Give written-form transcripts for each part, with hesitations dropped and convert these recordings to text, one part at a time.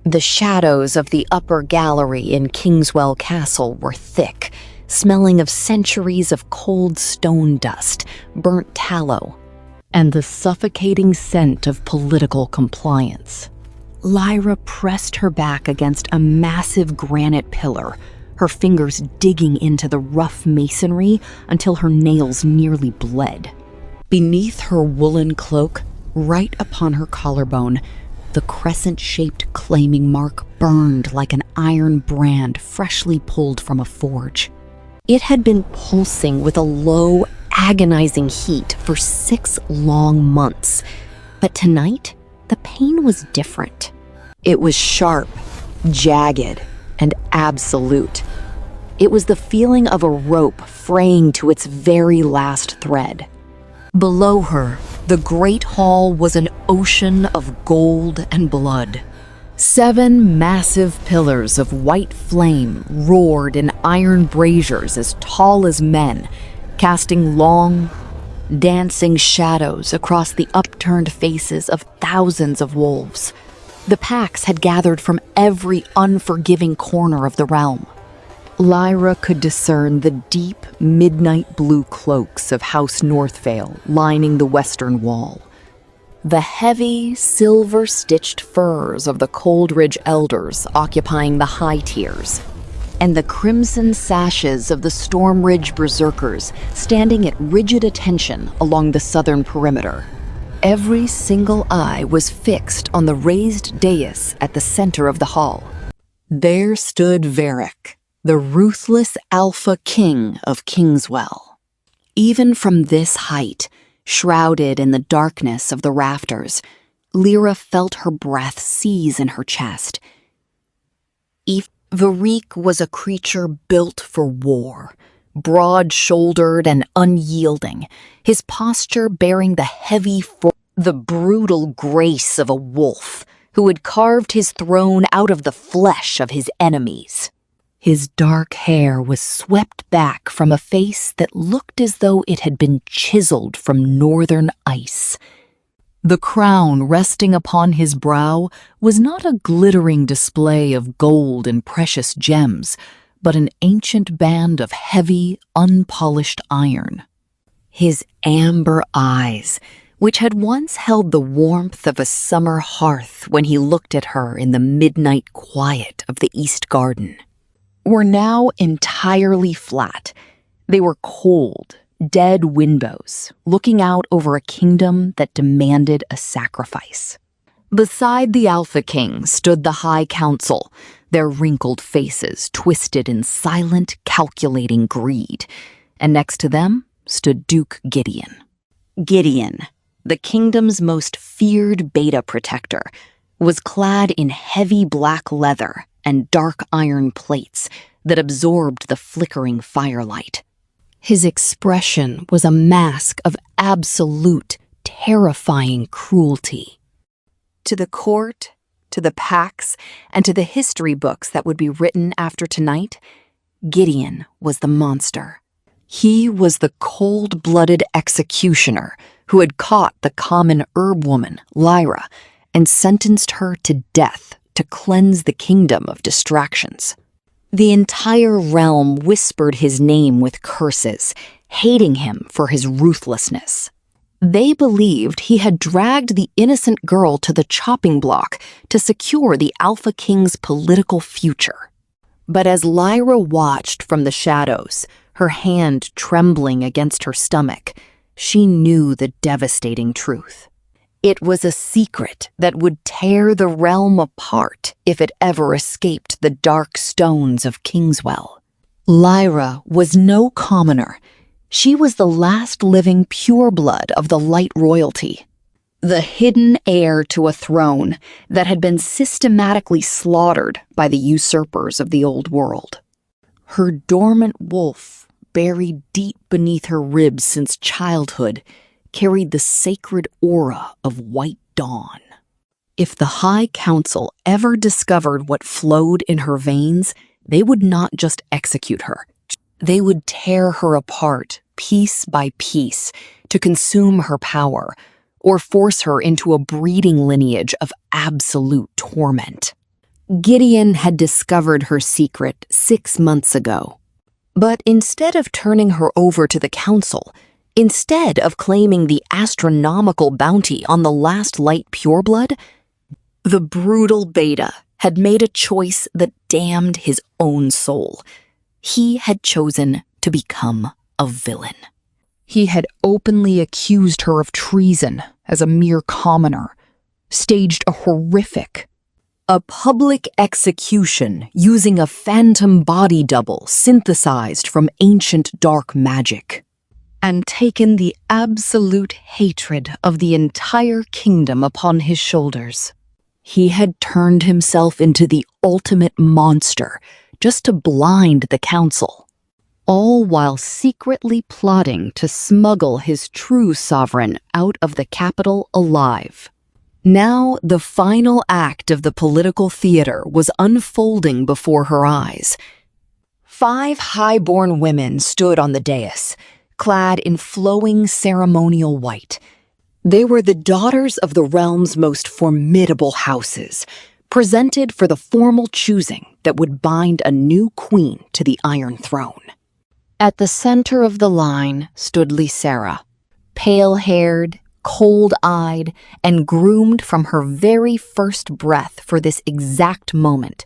The shadows of the upper gallery in Kingswell Castle were thick, smelling of centuries of cold stone dust, burnt tallow, and the suffocating scent of political compliance. Lyra pressed her back against a massive granite pillar, her fingers digging into the rough masonry until her nails nearly bled. Beneath her woolen cloak, right upon her collarbone, the crescent-shaped claiming mark burned like an iron brand freshly pulled from a forge. It had been pulsing with a low, agonizing heat for 6 long months, but tonight, the pain was different. It was sharp, jagged, and absolute. It was the feeling of a rope fraying to its very last thread. Below her, the great hall was an ocean of gold and blood. 7 massive pillars of white flame roared in iron braziers as tall as men, casting long, dancing shadows across the upturned faces of thousands of wolves. The packs had gathered from every unforgiving corner of the realm. Lyra could discern the deep, midnight blue cloaks of House Northvale lining the western wall, the heavy, silver-stitched furs of the Coldridge elders occupying the high tiers, and the crimson sashes of the Stormridge berserkers standing at rigid attention along the southern perimeter. Every single eye was fixed on the raised dais at the center of the hall. There stood Varric, the ruthless Alpha King of Kingswell. Even from this height, shrouded in the darkness of the rafters, Lyra felt her breath seize in her chest. Varric was a creature built for war, broad-shouldered and unyielding, his posture bearing the brutal grace of a wolf who had carved his throne out of the flesh of his enemies. His dark hair was swept back from a face that looked as though it had been chiseled from northern ice. The crown resting upon his brow was not a glittering display of gold and precious gems, but an ancient band of heavy, unpolished iron. His amber eyes, which had once held the warmth of a summer hearth when he looked at her in the midnight quiet of the East Garden, were now entirely flat. They were cold, dead windows, looking out over a kingdom that demanded a sacrifice. Beside the Alpha King stood the High Council, their wrinkled faces twisted in silent, calculating greed, and next to them stood Duke Gideon. Gideon, the kingdom's most feared beta protector, was clad in heavy black leather and dark iron plates that absorbed the flickering firelight. His expression was a mask of absolute, terrifying cruelty. To the court, to the packs, and to the history books that would be written after tonight, Gideon was the monster. He was the cold-blooded executioner who had caught the common herb woman, Lyra, and sentenced her to death to cleanse the kingdom of distractions. The entire realm whispered his name with curses, hating him for his ruthlessness. They believed he had dragged the innocent girl to the chopping block to secure the Alpha King's political future. But as Lyra watched from the shadows, her hand trembling against her stomach, she knew the devastating truth. It was a secret that would tear the realm apart if it ever escaped the dark stones of Kingswell. Lyra was no commoner. She was the last living pureblood of the light royalty, the hidden heir to a throne that had been systematically slaughtered by the usurpers of the old world. Her dormant wolf, buried deep beneath her ribs since childhood, carried the sacred aura of white dawn. If the High Council ever discovered what flowed in her veins, they would not just execute her. They would tear her apart, piece by piece, to consume her power, or force her into a breeding lineage of absolute torment. Gideon had discovered her secret 6 months ago. But instead of turning her over to the council, instead of claiming the astronomical bounty on the last light pureblood, the brutal Beta had made a choice that damned his own soul. He had chosen to become a villain. He had openly accused her of treason as a mere commoner, staged a public execution using a phantom body double synthesized from ancient dark magic, and taken the absolute hatred of the entire kingdom upon his shoulders. He had turned himself into the ultimate monster just to blind the council, all while secretly plotting to smuggle his true sovereign out of the capital alive. Now the final act of the political theater was unfolding before her eyes. 5 high-born women stood on the dais, clad in flowing ceremonial white. They were the daughters of the realm's most formidable houses, presented for the formal choosing that would bind a new queen to the Iron Throne. At the center of the line stood Lysera, pale-haired, cold-eyed, and groomed from her very first breath for this exact moment.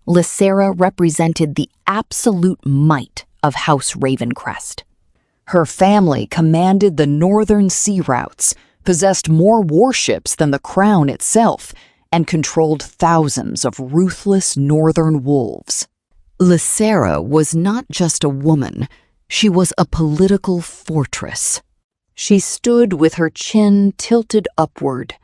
Lysera represented the absolute might of House Ravencrest. Her family commanded the northern sea routes, possessed more warships than the crown itself, and controlled thousands of ruthless northern wolves. Lysera was not just a woman, she was a political fortress. She stood with her chin tilted upward,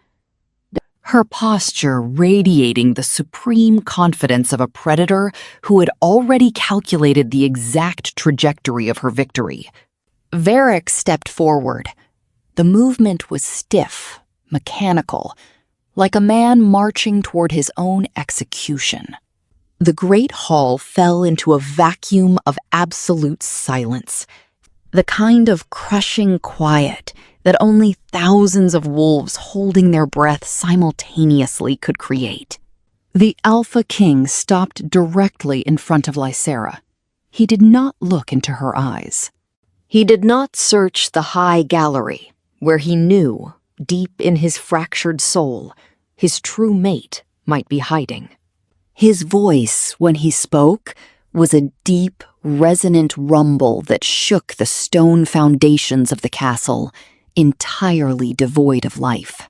her posture radiating the supreme confidence of a predator who had already calculated the exact trajectory of her victory. Varric stepped forward. The movement was stiff, mechanical, like a man marching toward his own execution. The great hall fell into a vacuum of absolute silence, the kind of crushing quiet that only thousands of wolves holding their breath simultaneously could create. The Alpha King stopped directly in front of Lysera. He did not look into her eyes. He did not search the high gallery, where he knew, deep in his fractured soul, his true mate might be hiding. His voice, when he spoke, was a deep, resonant rumble that shook the stone foundations of the castle, entirely devoid of life.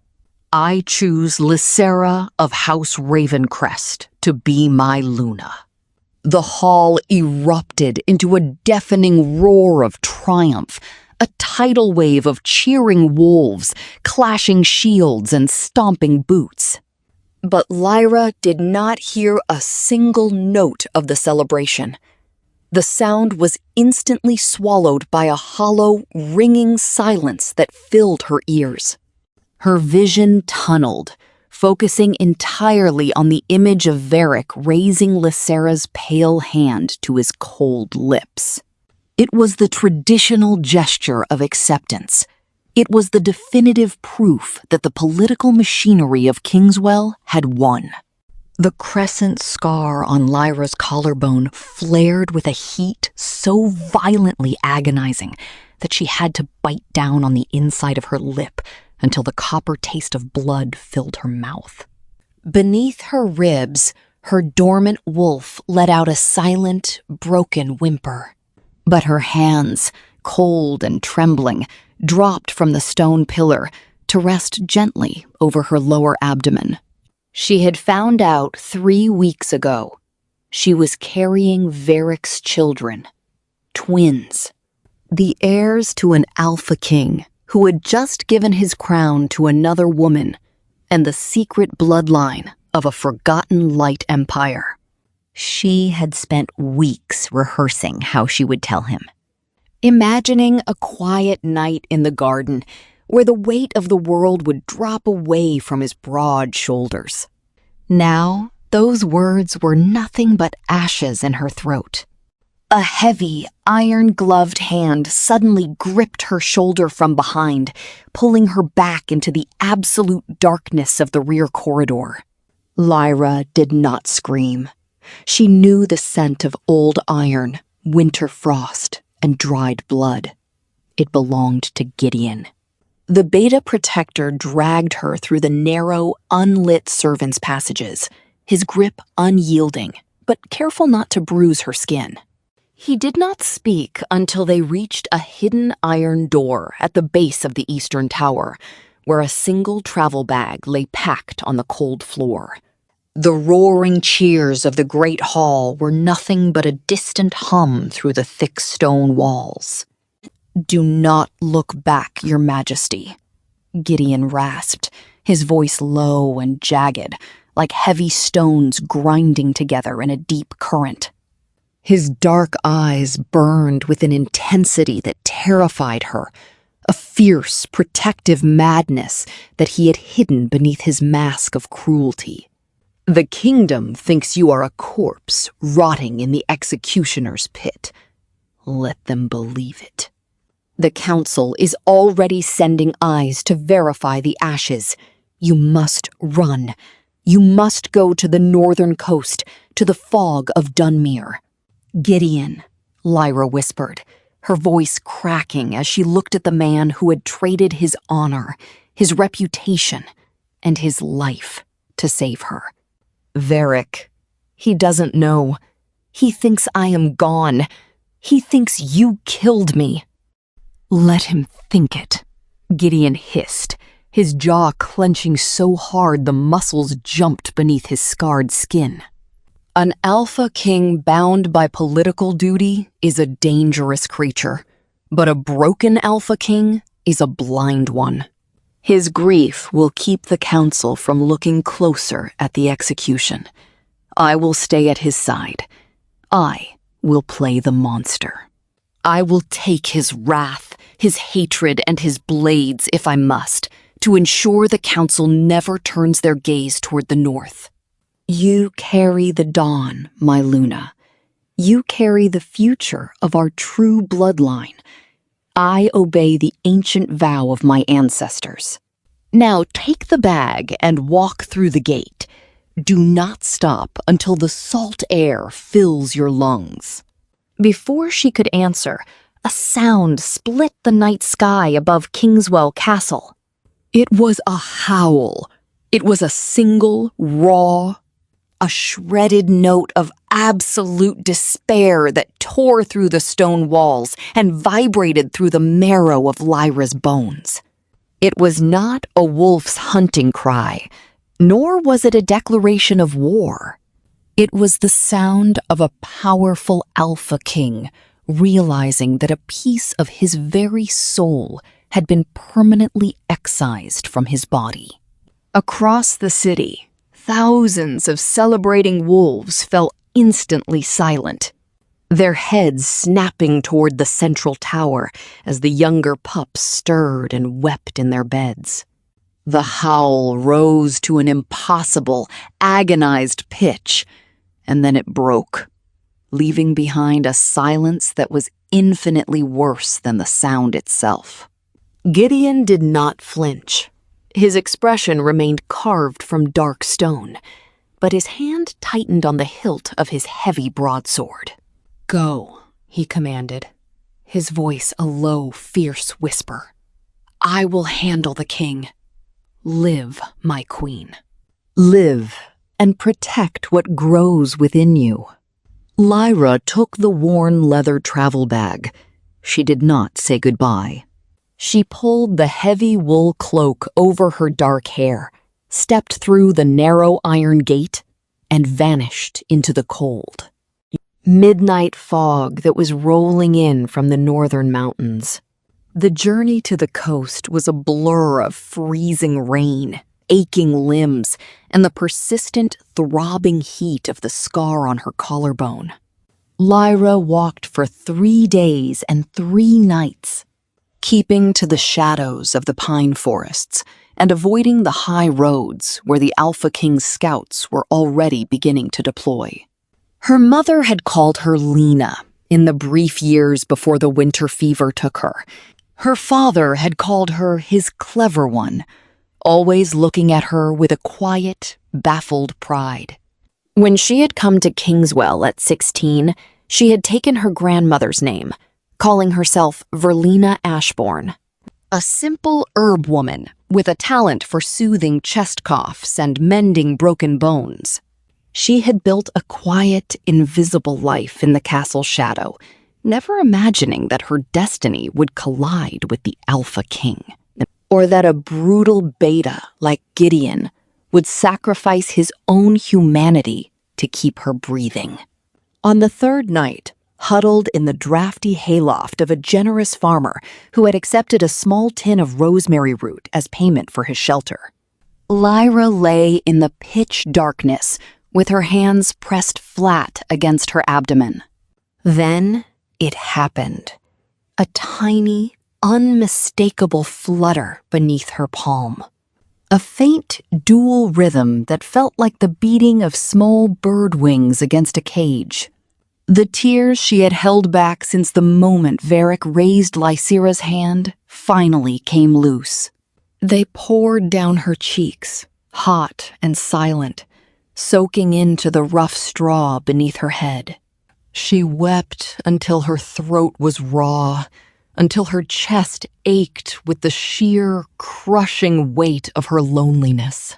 I choose Lysera of House Ravencrest to be my Luna. The hall erupted into a deafening roar of triumph, a tidal wave of cheering wolves, clashing shields and stomping boots. But Lyra did not hear a single note of the celebration. The sound was instantly swallowed by a hollow, ringing silence that filled her ears. Her vision tunneled, focusing entirely on the image of Varric raising Lysera's pale hand to his cold lips. It was the traditional gesture of acceptance. It was the definitive proof that the political machinery of Kingswell had won. The crescent scar on Lyra's collarbone flared with a heat so violently agonizing that she had to bite down on the inside of her lip until the copper taste of blood filled her mouth. Beneath her ribs, her dormant wolf let out a silent, broken whimper. But her hands, cold and trembling, dropped from the stone pillar to rest gently over her lower abdomen. She had found out 3 weeks ago. She was carrying Varric's children, twins, the heirs to an Alpha King who had just given his crown to another woman, and the secret bloodline of a forgotten light empire. She had spent weeks rehearsing how she would tell him, imagining a quiet night in the garden where the weight of the world would drop away from his broad shoulders. Now, those words were nothing but ashes in her throat. A heavy, iron-gloved hand suddenly gripped her shoulder from behind, pulling her back into the absolute darkness of the rear corridor. Lyra did not scream. She knew the scent of old iron, winter frost, and dried blood. It belonged to Gideon. The Beta Protector dragged her through the narrow, unlit servants' passages, his grip unyielding, but careful not to bruise her skin. He did not speak until they reached a hidden iron door at the base of the eastern tower, where a single travel bag lay packed on the cold floor. The roaring cheers of the great hall were nothing but a distant hum through the thick stone walls. "Do not look back, Your Majesty," Gideon rasped, his voice low and jagged, like heavy stones grinding together in a deep current. His dark eyes burned with an intensity that terrified her, a fierce, protective madness that he had hidden beneath his mask of cruelty. "The kingdom thinks you are a corpse rotting in the executioner's pit. Let them believe it. The council is already sending eyes to verify the ashes. You must run. You must go to the northern coast, to the fog of Dunmere." "Gideon," Lyra whispered, her voice cracking as she looked at the man who had traded his honor, his reputation, and his life to save her. "Varric, he doesn't know. He thinks I am gone. He thinks you killed me." "Let him think it," Gideon hissed, his jaw clenching so hard the muscles jumped beneath his scarred skin. An alpha king bound by political duty is a dangerous creature, but a broken alpha king is a blind one. His grief will keep the council from looking closer at the execution. I will stay at his side. I will play the monster. I will take his wrath, his hatred, and his blades if I must, to ensure the council never turns their gaze toward the north. You carry the dawn, my Luna. You carry the future of our true bloodline. I obey the ancient vow of my ancestors. Now take the bag and walk through the gate. Do not stop until the salt air fills your lungs." Before she could answer, a sound split the night sky above Kingswell Castle. It was a howl. It was a single, raw, a shredded note of absolute despair that tore through the stone walls and vibrated through the marrow of Lyra's bones. It was not a wolf's hunting cry, nor was it a declaration of war. It was the sound of a powerful alpha king realizing that a piece of his very soul had been permanently excised from his body. Across the city, thousands of celebrating wolves fell instantly silent, their heads snapping toward the central tower as the younger pups stirred and wept in their beds. The howl rose to an impossible, agonized pitch, and then it broke, leaving behind a silence that was infinitely worse than the sound itself. Gideon did not flinch. His expression remained carved from dark stone, but his hand tightened on the hilt of his heavy broadsword. "Go," he commanded, his voice a low, fierce whisper. "I will handle the king. Live, my queen. Live and protect what grows within you." Lyra took the worn leather travel bag. She did not say goodbye. She pulled the heavy wool cloak over her dark hair, stepped through the narrow iron gate, and vanished into the cold. Midnight fog that was rolling in from the northern mountains. The journey to the coast was a blur of freezing rain, aching limbs, and the persistent, throbbing heat of the scar on her collarbone. Lyra walked for 3 days and 3 nights, keeping to the shadows of the pine forests and avoiding the high roads where the Alpha King's scouts were already beginning to deploy. Her mother had called her Lena in the brief years before the winter fever took her. Her father had called her his clever one, always looking at her with a quiet, baffled pride. When she had come to Kingswell at 16, she had taken her grandmother's name, calling herself Verlina Ashbourne, a simple herb woman with a talent for soothing chest coughs and mending broken bones. She had built a quiet, invisible life in the castle shadow, never imagining that her destiny would collide with the Alpha King, or that a brutal beta like Gideon would sacrifice his own humanity to keep her breathing. On the third night, huddled in the drafty hayloft of a generous farmer who had accepted a small tin of rosemary root as payment for his shelter, Lyra lay in the pitch darkness with her hands pressed flat against her abdomen. Then it happened. A tiny, unmistakable flutter beneath her palm. A faint, dual rhythm that felt like the beating of small bird wings against a cage. The tears she had held back since the moment Varric raised Lysira's hand finally came loose. They poured down her cheeks, hot and silent, soaking into the rough straw beneath her head. She wept until her throat was raw, until her chest ached with the sheer, crushing weight of her loneliness.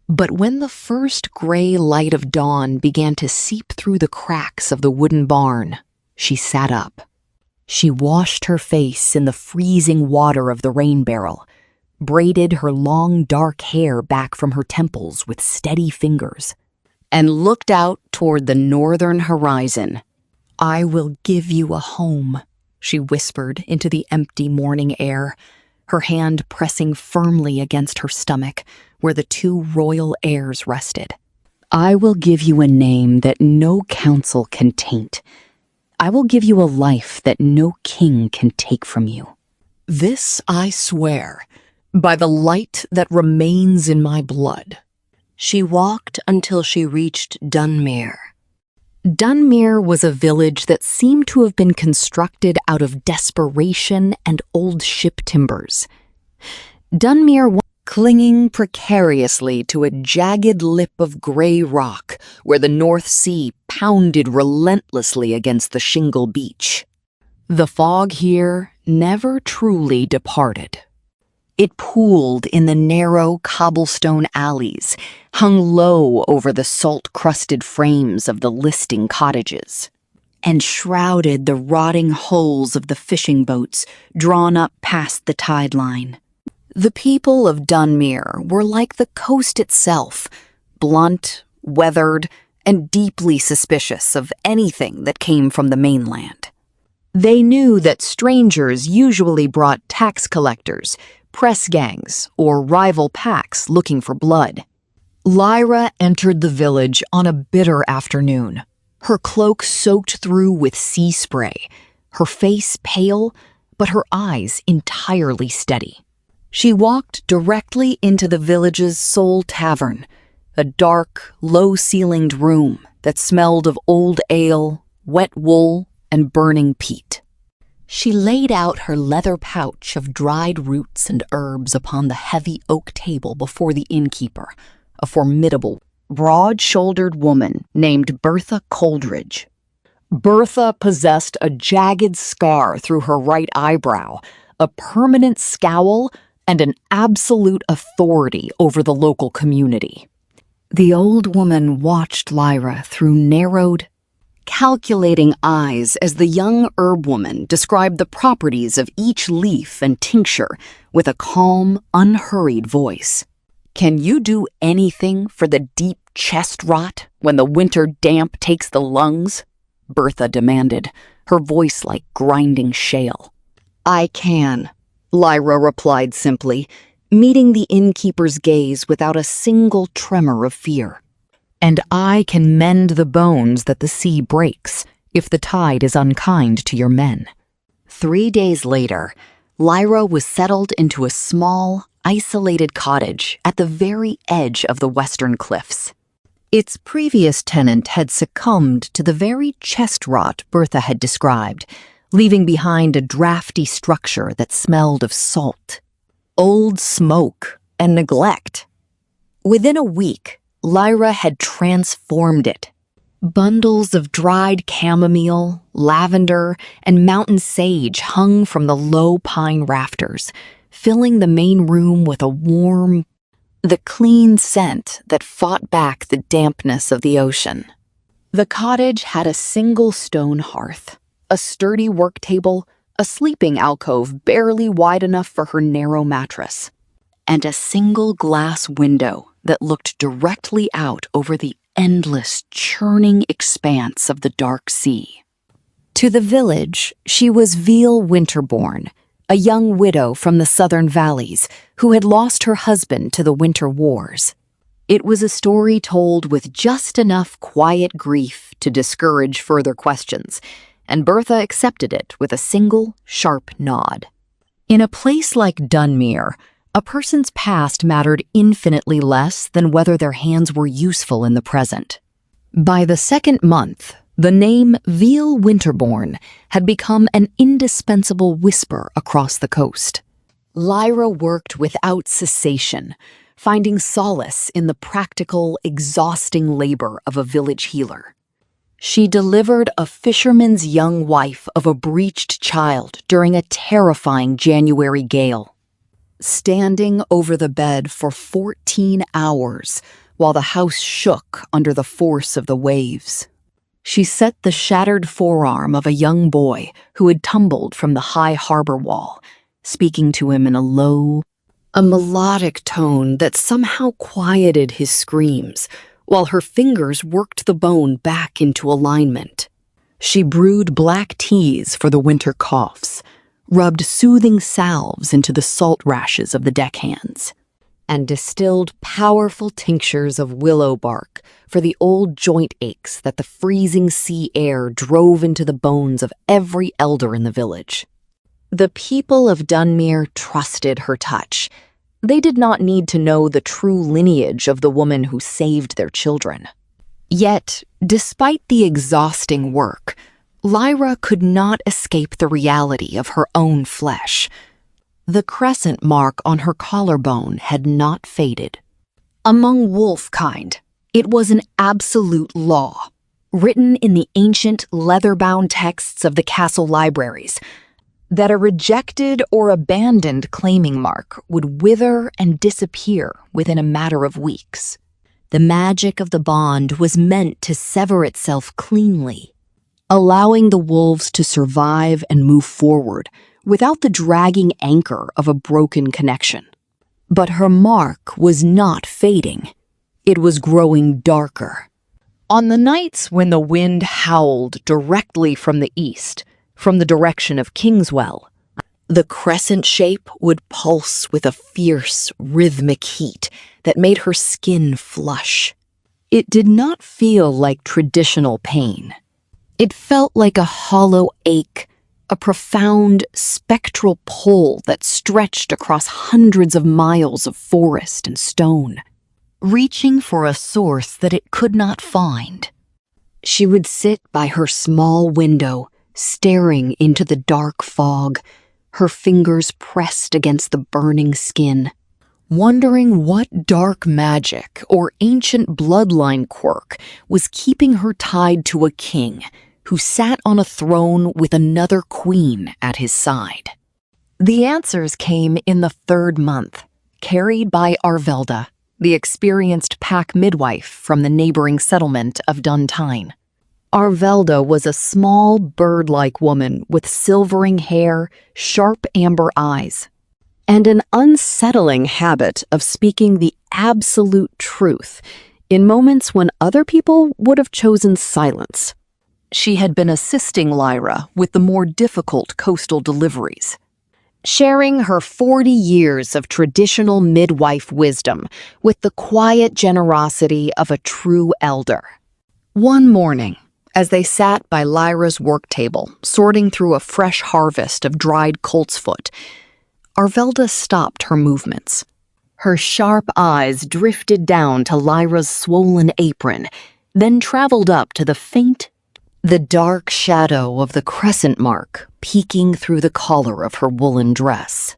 But when the first gray light of dawn began to seep through the cracks of the wooden barn, she sat up. She washed her face in the freezing water of the rain barrel, braided her long dark hair back from her temples with steady fingers, and looked out toward the northern horizon. "I will give you a home," she whispered into the empty morning air, her hand pressing firmly against her stomach where the two royal heirs rested. "I will give you a name that no council can taint. I will give you a life that no king can take from you. This I swear, by the light that remains in my blood." She walked until she reached Dunmere. Dunmere was a village that seemed to have been constructed out of desperation and old ship timbers. Dunmere was clinging precariously to a jagged lip of gray rock where the North Sea pounded relentlessly against the shingle beach. The fog here never truly departed. It pooled in the narrow cobblestone alleys, hung low over the salt-crusted frames of the listing cottages, and shrouded the rotting hulls of the fishing boats drawn up past the tide line. The people of Dunmere were like the coast itself, blunt, weathered, and deeply suspicious of anything that came from the mainland. They knew that strangers usually brought tax collectors, press gangs, or rival packs looking for blood. Lyra entered the village on a bitter afternoon, her cloak soaked through with sea spray, her face pale, but her eyes entirely steady. She walked directly into the village's sole tavern, a dark, low-ceilinged room that smelled of old ale, wet wool, and burning peat. She laid out her leather pouch of dried roots and herbs upon the heavy oak table before the innkeeper, a formidable, broad-shouldered woman named Bertha Coldridge. Bertha possessed a jagged scar through her right eyebrow, a permanent scowl, and an absolute authority over the local community. The old woman watched Lyra through narrowed, calculating eyes as the young herb woman described the properties of each leaf and tincture with a calm, unhurried voice. "Can you do anything for the deep chest rot when the winter damp takes the lungs?" Bertha demanded, her voice like grinding shale. "I can," Lyra replied simply, meeting the innkeeper's gaze without a single tremor of fear. "And I can mend the bones that the sea breaks if the tide is unkind to your men." 3 days later, Lyra was settled into a small, isolated cottage at the very edge of the western cliffs. Its previous tenant had succumbed to the very chest rot Bertha had described, leaving behind a drafty structure that smelled of salt, old smoke, and neglect. Within a week, Lyra had transformed it. Bundles of dried chamomile, lavender, and mountain sage hung from the low pine rafters, filling the main room with a warm, the clean scent that fought back the dampness of the ocean. The cottage had a single stone hearth, a sturdy work table, a sleeping alcove barely wide enough for her narrow mattress, and a single glass window that looked directly out over the endless, churning expanse of the dark sea. To the village, she was Veal Winterborn, a young widow from the southern valleys who had lost her husband to the winter wars. It was a story told with just enough quiet grief to discourage further questions, and Bertha accepted it with a single, sharp nod. In a place like Dunmere, a person's past mattered infinitely less than whether their hands were useful in the present. By the second month, the name Veal Winterborn had become an indispensable whisper across the coast. Lyra worked without cessation, finding solace in the practical, exhausting labor of a village healer. She delivered a fisherman's young wife of a breached child during a terrifying January gale, standing over the bed for 14 hours while the house shook under the force of the waves. She set the shattered forearm of a young boy who had tumbled from the high harbor wall, speaking to him in a melodic tone that somehow quieted his screams, while her fingers worked the bone back into alignment. She brewed black teas for the winter coughs, rubbed soothing salves into the salt rashes of the deckhands, and distilled powerful tinctures of willow bark for the old joint aches that the freezing sea air drove into the bones of every elder in the village. The people of Dunmere trusted her touch. They did not need to know the true lineage of the woman who saved their children. Yet, despite the exhausting work, Lyra could not escape the reality of her own flesh. The crescent mark on her collarbone had not faded. Among wolf kind, it was an absolute law, written in the ancient leather-bound texts of the castle libraries, that a rejected or abandoned claiming mark would wither and disappear within a matter of weeks. The magic of the bond was meant to sever itself cleanly, allowing the wolves to survive and move forward without the dragging anchor of a broken connection. But her mark was not fading. It was growing darker. On the nights when the wind howled directly from the east, from the direction of Kingswell, the crescent shape would pulse with a fierce, rhythmic heat that made her skin flush. It did not feel like traditional pain. It felt like a hollow ache, a profound, spectral pull that stretched across hundreds of miles of forest and stone, reaching for a source that it could not find. She would sit by her small window, staring into the dark fog, her fingers pressed against the burning skin, wondering what dark magic or ancient bloodline quirk was keeping her tied to a king who sat on a throne with another queen at his side. The answers came in the third month, carried by Arvelda, the experienced pack midwife from the neighboring settlement of Duntine. Arvelda was a small, bird-like woman with silvering hair, sharp amber eyes, and an unsettling habit of speaking the absolute truth in moments when other people would have chosen silence. She had been assisting Lyra with the more difficult coastal deliveries, sharing her 40 years of traditional midwife wisdom with the quiet generosity of a true elder. One morning, as they sat by Lyra's work table, sorting through a fresh harvest of dried coltsfoot, Arvelda stopped her movements. Her sharp eyes drifted down to Lyra's swollen apron, then traveled up to the dark shadow of the crescent mark peeking through the collar of her woolen dress.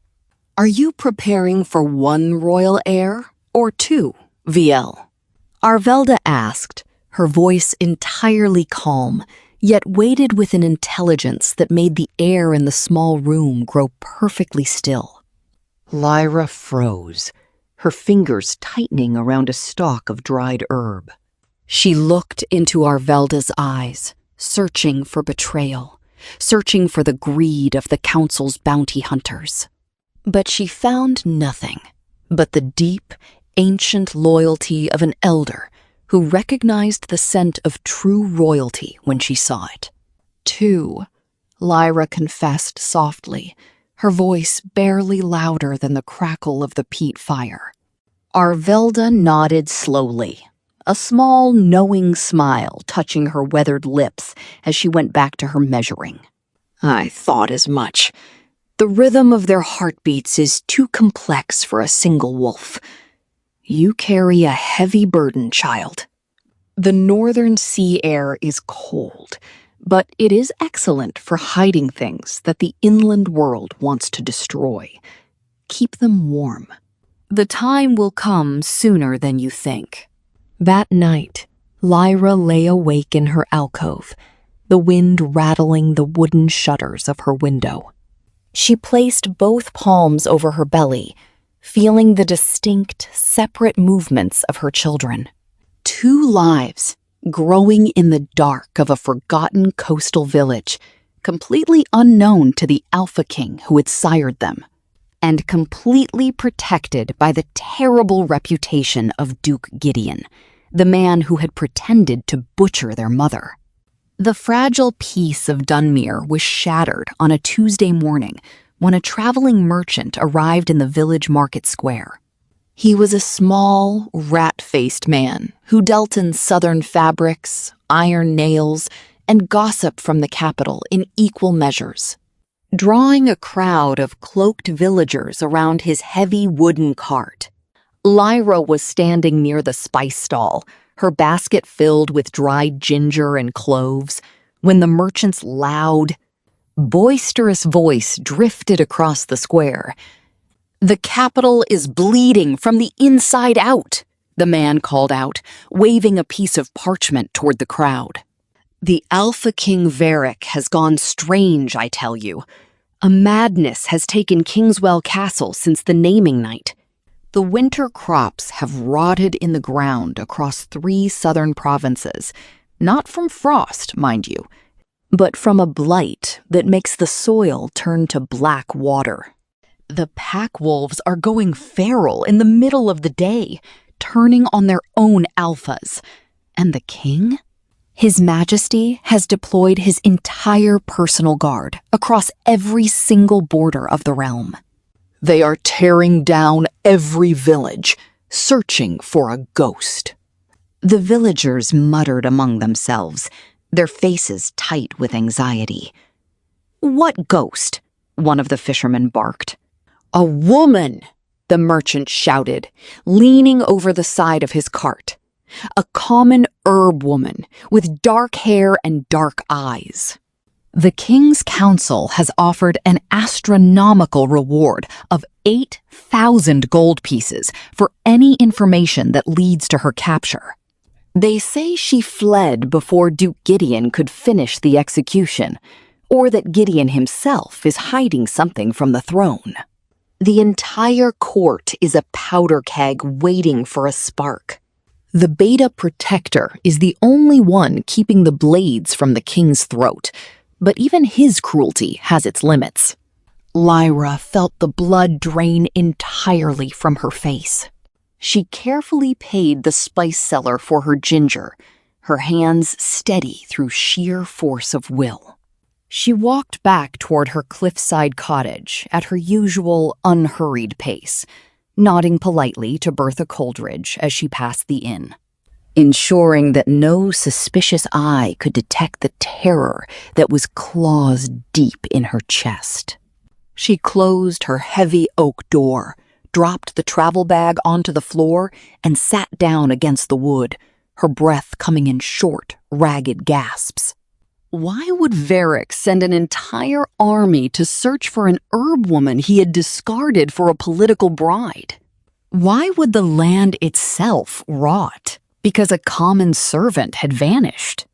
Are you preparing for one royal heir or two, VL? Arvelda asked, her voice entirely calm, yet weighted with an intelligence that made the air in the small room grow perfectly still. Lyra froze, her fingers tightening around a stalk of dried herb. She looked into Arvelda's eyes, searching for betrayal, searching for the greed of the council's bounty hunters. But she found nothing but the deep, ancient loyalty of an elder who recognized the scent of true royalty when she saw it. Two, Lyra confessed softly, her voice barely louder than the crackle of the peat fire. Arvelda nodded slowly, a small, knowing smile touching her weathered lips as she went back to her measuring. I thought as much. The rhythm of their heartbeats is too complex for a single wolf. You carry a heavy burden, child. The northern sea air is cold, but it is excellent for hiding things that the inland world wants to destroy. Keep them warm. The time will come sooner than you think. That night, Lyra lay awake in her alcove, the wind rattling the wooden shutters of her window. She placed both palms over her belly, feeling the distinct, separate movements of her children. Two lives, growing in the dark of a forgotten coastal village, completely unknown to the Alpha King who had sired them, and completely protected by the terrible reputation of Duke Gideon, the man who had pretended to butcher their mother. The fragile peace of Dunmere was shattered on a Tuesday morning when a traveling merchant arrived in the village market square. He was a small, rat-faced man who dealt in southern fabrics, iron nails, and gossip from the capital in equal measures. Drawing a crowd of cloaked villagers around his heavy wooden cart, Lyra was standing near the spice stall, her basket filled with dried ginger and cloves, when the merchant's loud, boisterous voice drifted across the square. The capital is bleeding from the inside out, the man called out, waving a piece of parchment toward the crowd. The Alpha King Varric has gone strange, I tell you. A madness has taken Kingswell Castle since the naming night. The winter crops have rotted in the ground across 3 southern provinces, not from frost, mind you, but from a blight that makes the soil turn to black water. The pack wolves are going feral in the middle of the day, turning on their own alphas. And the king? His Majesty has deployed his entire personal guard across every single border of the realm. They are tearing down every village, searching for a ghost. The villagers muttered among themselves, their faces tight with anxiety. What ghost? One of the fishermen barked. A woman, the merchant shouted, leaning over the side of his cart. A common herb woman with dark hair and dark eyes. The King's Council has offered an astronomical reward of 8,000 gold pieces for any information that leads to her capture. They say she fled before Duke Gideon could finish the execution, or that Gideon himself is hiding something from the throne. The entire court is a powder keg waiting for a spark. The Beta Protector is the only one keeping the blades from the king's throat, but even his cruelty has its limits. Lyra felt the blood drain entirely from her face. She carefully paid the spice seller for her ginger, her hands steady through sheer force of will. She walked back toward her cliffside cottage at her usual unhurried pace, nodding politely to Bertha Coldridge as she passed the inn, ensuring that no suspicious eye could detect the terror that was claws deep in her chest. She closed her heavy oak door, dropped the travel bag onto the floor, and sat down against the wood, her breath coming in short, ragged gasps. Why would Varric send an entire army to search for an herb woman he had discarded for a political bride? Why would the land itself rot because a common servant had vanished?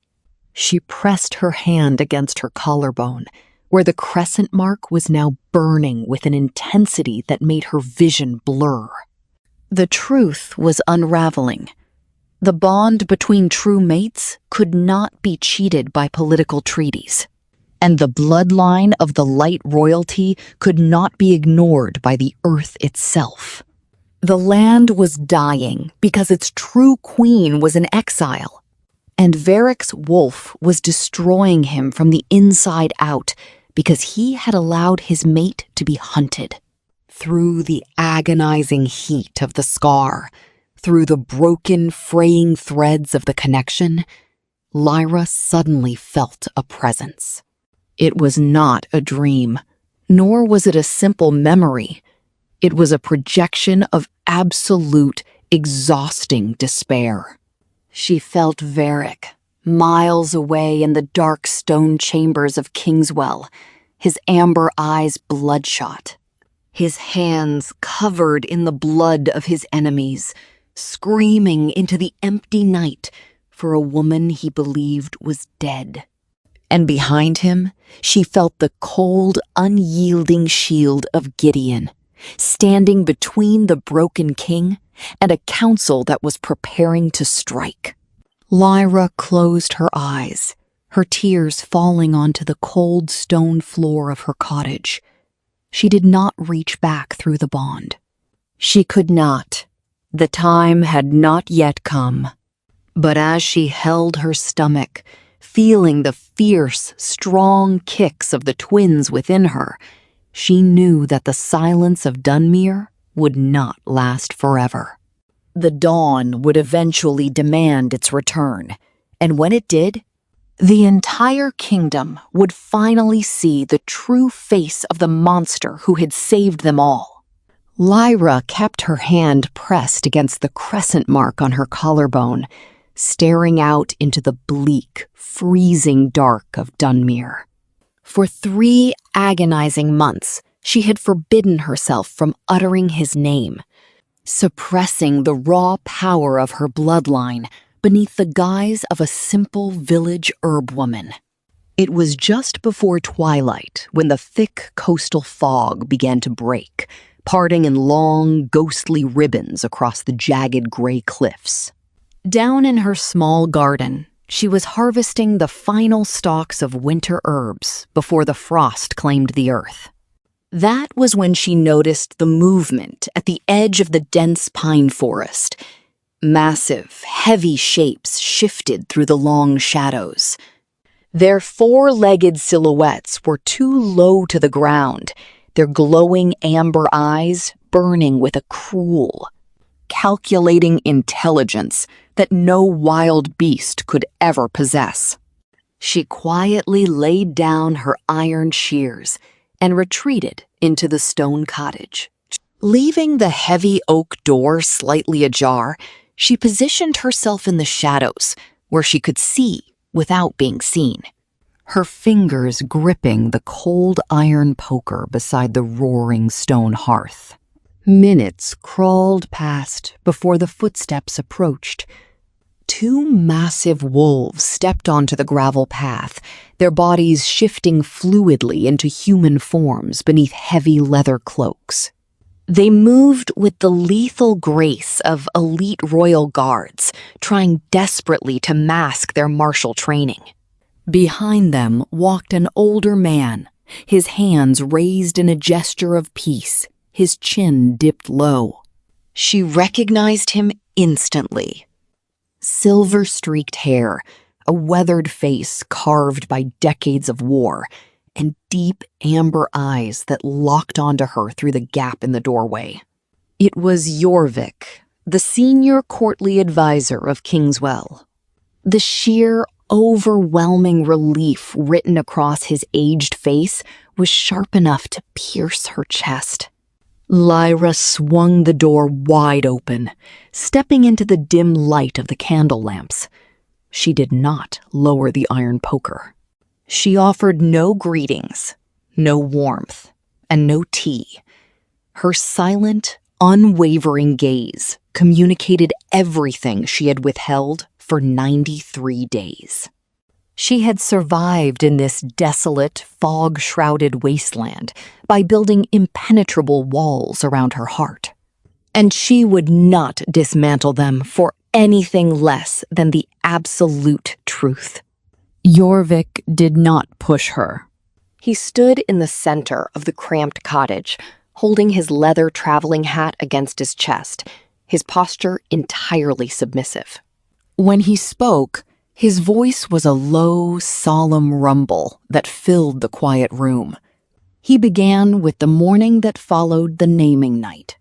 She pressed her hand against her collarbone, where the crescent mark was now burning with an intensity that made her vision blur. The truth was unraveling. The bond between true mates could not be cheated by political treaties, and the bloodline of the light royalty could not be ignored by the earth itself. The land was dying because its true queen was in exile, and Varric's wolf was destroying him from the inside out because he had allowed his mate to be hunted. Through the agonizing heat of the scar, through the broken, fraying threads of the connection, Lyra suddenly felt a presence. It was not a dream, nor was it a simple memory. It was a projection of absolute, exhausting despair. She felt Varric, miles away in the dark stone chambers of Kingswell, his amber eyes bloodshot, his hands covered in the blood of his enemies, screaming into the empty night for a woman he believed was dead. And behind him, she felt the cold, unyielding shield of Gideon, standing between the broken king and a council that was preparing to strike. Lyra closed her eyes, her tears falling onto the cold stone floor of her cottage. She did not reach back through the bond. She could not. The time had not yet come. But as she held her stomach, feeling the fierce, strong kicks of the twins within her, she knew that the silence of Dunmere would not last forever. The dawn would eventually demand its return, and when it did, the entire kingdom would finally see the true face of the monster who had saved them all. Lyra kept her hand pressed against the crescent mark on her collarbone, staring out into the bleak, freezing dark of Dunmere. For 3 agonizing months, she had forbidden herself from uttering his name, suppressing the raw power of her bloodline beneath the guise of a simple village herb woman. It was just before twilight when the thick coastal fog began to break, parting in long, ghostly ribbons across the jagged gray cliffs. Down in her small garden, she was harvesting the final stalks of winter herbs before the frost claimed the earth. That was when she noticed the movement at the edge of the dense pine forest. Massive, heavy shapes shifted through the long shadows. Their 4-legged silhouettes were too low to the ground, their glowing amber eyes burning with a cruel, calculating intelligence that no wild beast could ever possess. She quietly laid down her iron shears and retreated into the stone cottage. Leaving the heavy oak door slightly ajar, she positioned herself in the shadows where she could see without being seen, her fingers gripping the cold iron poker beside the roaring stone hearth. Minutes crawled past before the footsteps approached. 2 massive wolves stepped onto the gravel path, their bodies shifting fluidly into human forms beneath heavy leather cloaks. They moved with the lethal grace of elite royal guards, trying desperately to mask their martial training. Behind them walked an older man, his hands raised in a gesture of peace, his chin dipped low. She recognized him instantly. Silver-streaked hair, a weathered face carved by decades of war, and deep amber eyes that locked onto her through the gap in the doorway. It was Jorvik, the senior courtly advisor of Kingswell. The sheer, overwhelming relief written across his aged face was sharp enough to pierce her chest. Lyra swung the door wide open, stepping into the dim light of the candle lamps. She did not lower the iron poker. She offered no greetings, no warmth, and no tea. Her silent, unwavering gaze communicated everything she had withheld for 93 days. She had survived in this desolate, fog-shrouded wasteland by building impenetrable walls around her heart. And she would not dismantle them for anything less than the absolute truth. Jorvik did not push her. He stood in the center of the cramped cottage, holding his leather traveling hat against his chest, his posture entirely submissive. When he spoke, his voice was a low, solemn rumble that filled the quiet room. He began with the morning that followed the naming night.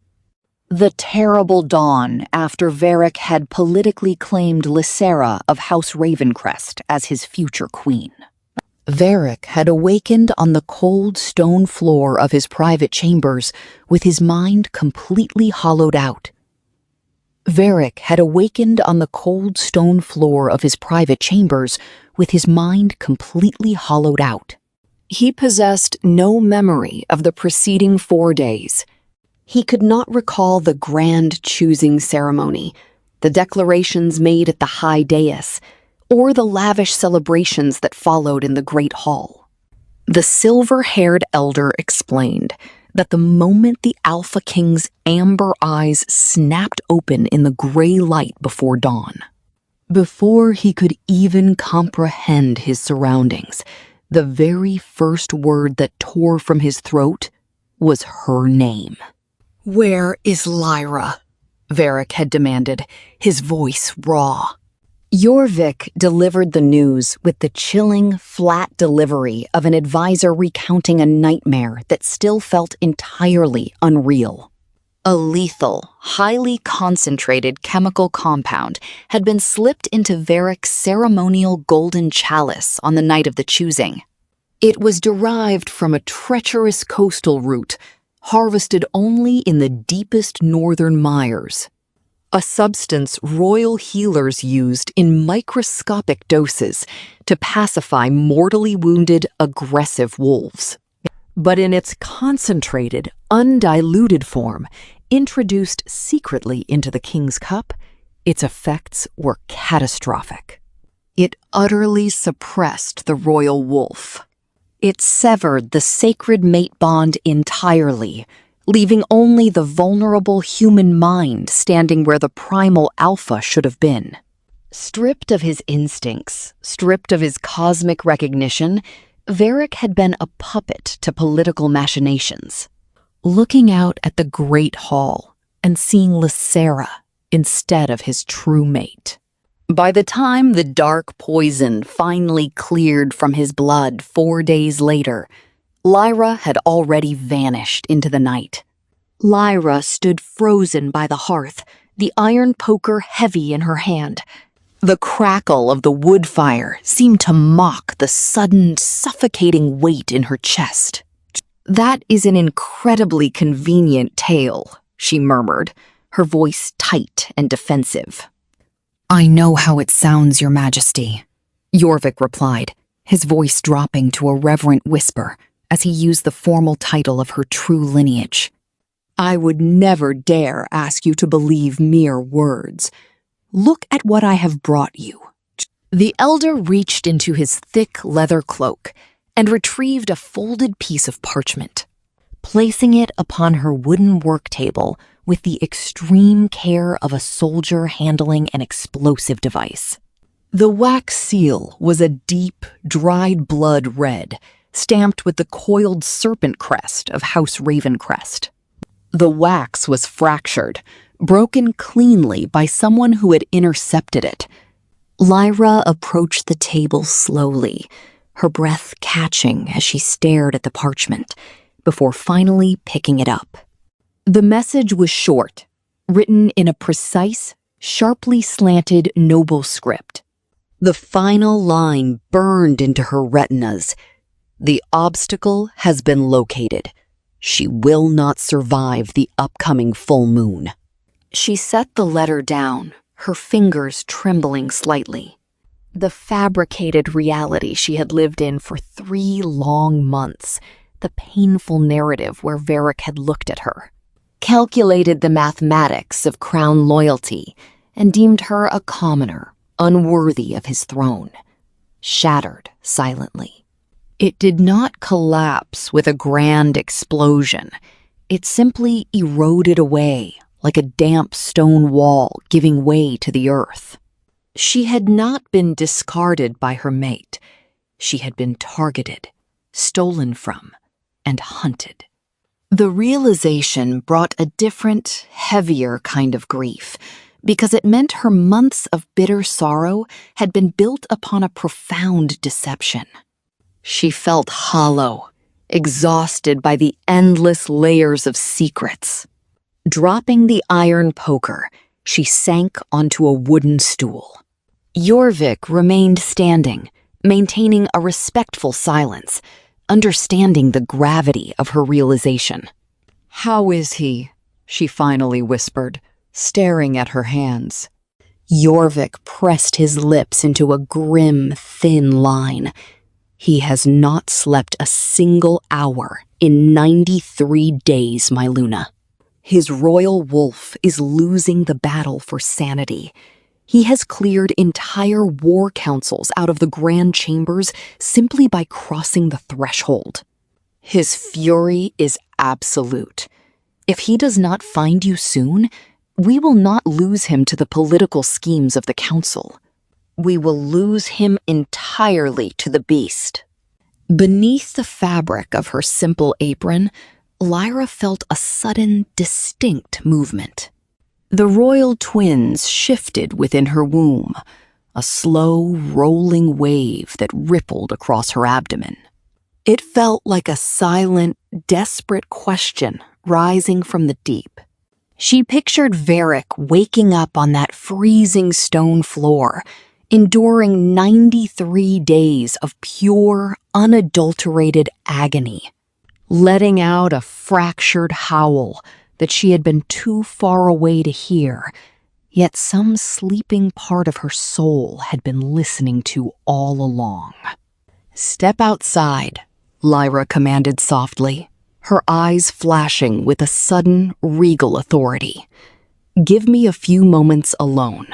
The terrible dawn after Varric had politically claimed Lysera of House Ravencrest as his future queen. Varric had awakened on the cold stone floor of his private chambers with his mind completely hollowed out. Varric had awakened on the cold stone floor of his private chambers with his mind completely hollowed out. He possessed no memory of the preceding 4 days. He could not recall the grand choosing ceremony, the declarations made at the high dais, or the lavish celebrations that followed in the great hall. The silver-haired elder explained that the moment the Alpha King's amber eyes snapped open in the gray light before dawn, before he could even comprehend his surroundings, the very first word that tore from his throat was her name. "Where is Lyra?" Varric had demanded, his voice raw. Jorvik delivered the news with the chilling, flat delivery of an advisor recounting a nightmare that still felt entirely unreal. A lethal, highly concentrated chemical compound had been slipped into Varric's ceremonial golden chalice on the night of the choosing. It was derived from a treacherous coastal route, harvested only in the deepest northern mires. A substance royal healers used in microscopic doses to pacify mortally wounded, aggressive wolves. But in its concentrated, undiluted form, introduced secretly into the king's cup, its effects were catastrophic. It utterly suppressed the royal wolf. It severed the sacred mate bond entirely, leaving only the vulnerable human mind standing where the primal alpha should have been. Stripped of his instincts, stripped of his cosmic recognition, Varric had been a puppet to political machinations. Looking out at the great hall and seeing Lysera instead of his true mate. By the time the dark poison finally cleared from his blood 4 days later, Lyra had already vanished into the night. Lyra stood frozen by the hearth, the iron poker heavy in her hand. The crackle of the wood fire seemed to mock the sudden, suffocating weight in her chest. "That is an incredibly convenient tale," she murmured, her voice tight and defensive. "I know how it sounds, Your Majesty," Jorvik replied, his voice dropping to a reverent whisper as he used the formal title of her true lineage. "I would never dare ask you to believe mere words. Look at what I have brought you." The elder reached into his thick leather cloak and retrieved a folded piece of parchment. Placing it upon her wooden work table with the extreme care of a soldier handling an explosive device. The wax seal was a deep, dried blood red, stamped with the coiled serpent crest of House Ravencrest. The wax was fractured, broken cleanly by someone who had intercepted it. Lyra approached the table slowly, her breath catching as she stared at the parchment, before finally picking it up. The message was short, written in a precise, sharply slanted noble script. The final line burned into her retinas. "The obstacle has been located. She will not survive the upcoming full moon." She set the letter down, her fingers trembling slightly. The fabricated reality she had lived in for 3 long months, the painful narrative where Varric had looked at her, calculated the mathematics of crown loyalty, and deemed her a commoner, unworthy of his throne, shattered silently. It did not collapse with a grand explosion. It simply eroded away like a damp stone wall giving way to the earth. She had not been discarded by her mate. She had been targeted, stolen from, and hunted. The realization brought a different, heavier kind of grief, because it meant her months of bitter sorrow had been built upon a profound deception. She felt hollow, exhausted by the endless layers of secrets. Dropping the iron poker, she sank onto a wooden stool. Jorvik remained standing, maintaining a respectful silence, understanding the gravity of her realization. "How is he?" she finally whispered, staring at her hands. Jorvik pressed his lips into a grim, thin line. "He has not slept a single hour in 93 days, my Luna. His royal wolf is losing the battle for sanity. He has cleared entire war councils out of the grand chambers simply by crossing the threshold. His fury is absolute. If he does not find you soon, we will not lose him to the political schemes of the council. We will lose him entirely to the beast." Beneath the fabric of her simple apron, Lyra felt a sudden, distinct movement. The royal twins shifted within her womb, a slow, rolling wave that rippled across her abdomen. It felt like a silent, desperate question rising from the deep. She pictured Varric waking up on that freezing stone floor, enduring 93 days of pure, unadulterated agony, letting out a fractured howl that she had been too far away to hear, yet some sleeping part of her soul had been listening to all along. "Step outside," Lyra commanded softly, her eyes flashing with a sudden, regal authority. "Give me a few moments alone."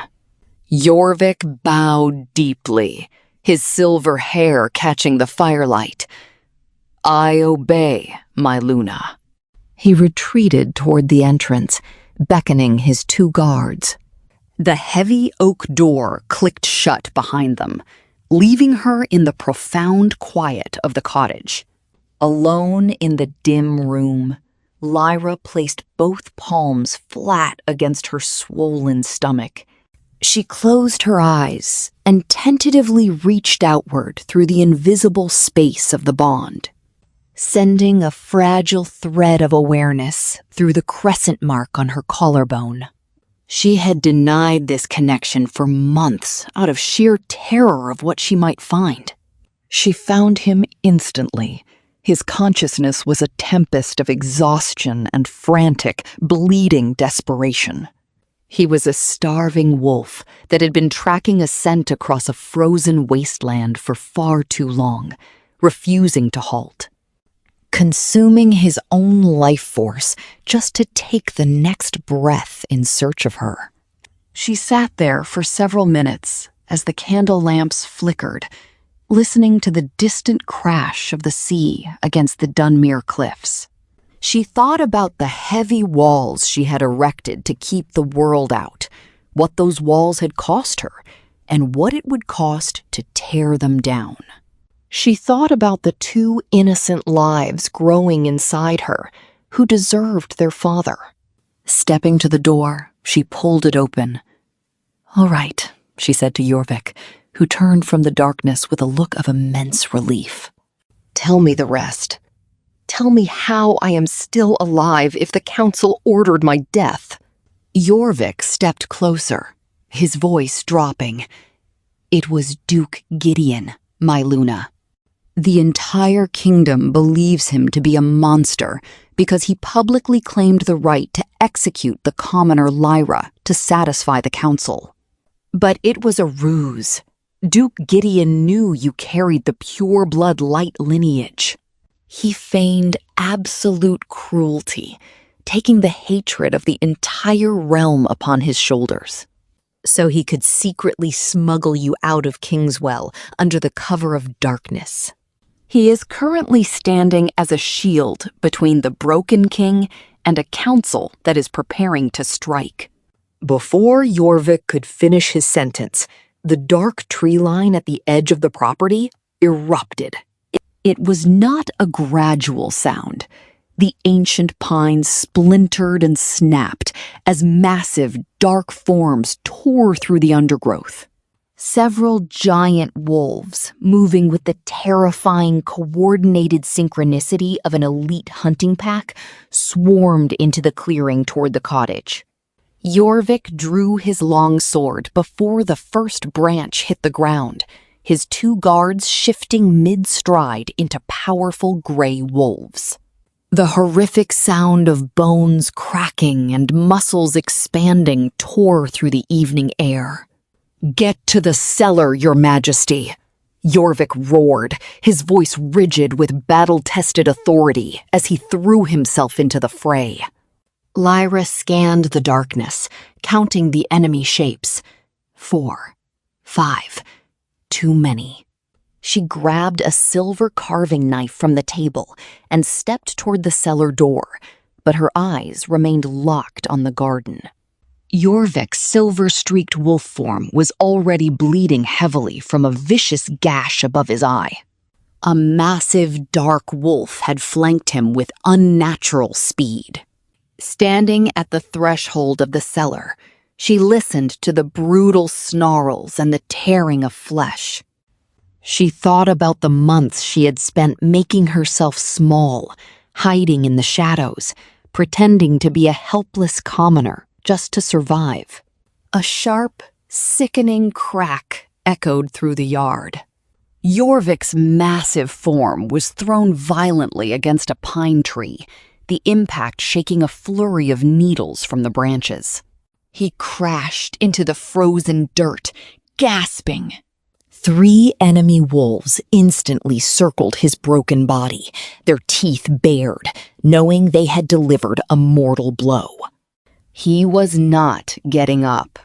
Jorvik bowed deeply, his silver hair catching the firelight. "I obey, my Luna." He retreated toward the entrance, beckoning his 2 guards. The heavy oak door clicked shut behind them, leaving her in the profound quiet of the cottage. Alone in the dim room, Lyra placed both palms flat against her swollen stomach. She closed her eyes and tentatively reached outward through the invisible space of the bond, sending a fragile thread of awareness through the crescent mark on her collarbone. She had denied this connection for months out of sheer terror of what she might find. She found him instantly. His consciousness was a tempest of exhaustion and frantic, bleeding desperation. He was a starving wolf that had been tracking a scent across a frozen wasteland for far too long, refusing to halt, consuming his own life force just to take the next breath in search of her. She sat there for several minutes as the candle lamps flickered, listening to the distant crash of the sea against the Dunmere cliffs. She thought about the heavy walls she had erected to keep the world out, what those walls had cost her, and what it would cost to tear them down. She thought about the 2 innocent lives growing inside her, who deserved their father. Stepping to the door, she pulled it open. "All right," she said to Jorvik, who turned from the darkness with a look of immense relief. "Tell me the rest. Tell me how I am still alive if the council ordered my death." Jorvik stepped closer, his voice dropping. "It was Duke Gideon, my Luna. The entire kingdom believes him to be a monster because he publicly claimed the right to execute the commoner Lyra to satisfy the council. But it was a ruse. Duke Gideon knew you carried the pure-blood light lineage. He feigned absolute cruelty, taking the hatred of the entire realm upon his shoulders, so he could secretly smuggle you out of Kingswell under the cover of darkness. He is currently standing as a shield between the Broken King and a council that is preparing to strike. Before Jorvik could finish his sentence, the dark tree line at the edge of the property erupted. It was not a gradual sound. The ancient pines splintered and snapped as massive, dark forms tore through the undergrowth. Several giant wolves, moving with the terrifying, coordinated synchronicity of an elite hunting pack, swarmed into the clearing toward the cottage. Jorvik drew his long sword before the first branch hit the ground, his two guards shifting mid-stride into powerful gray wolves. The horrific sound of bones cracking and muscles expanding tore through the evening air. "Get to the cellar, Your Majesty!" Jorvik roared, his voice rigid with battle-tested authority as he threw himself into the fray. Lyra scanned the darkness, counting the enemy shapes. 4, 5, too many. She grabbed a silver carving knife from the table and stepped toward the cellar door, but her eyes remained locked on the garden. Jorvik's silver-streaked wolf form was already bleeding heavily from a vicious gash above his eye. A massive dark wolf had flanked him with unnatural speed. Standing at the threshold of the cellar, she listened to the brutal snarls and the tearing of flesh. She thought about the months she had spent making herself small, hiding in the shadows, pretending to be a helpless commoner just to survive. A sharp, sickening crack echoed through the yard. Jorvik's massive form was thrown violently against a pine tree, the impact shaking a flurry of needles from the branches. He crashed into the frozen dirt, gasping. 3 enemy wolves instantly circled his broken body, their teeth bared, knowing they had delivered a mortal blow. He was not getting up.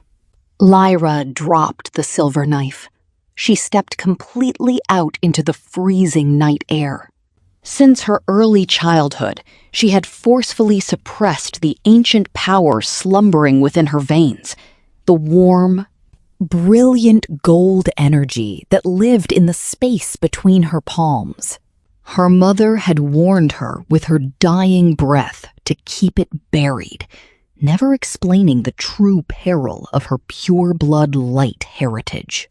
Lyra dropped the silver knife. She stepped completely out into the freezing night air. Since her early childhood, she had forcefully suppressed the ancient power slumbering within her veins, the warm, brilliant gold energy that lived in the space between her palms. Her mother had warned her with her dying breath to keep it buried, never explaining the true peril of her pure-blood light heritage.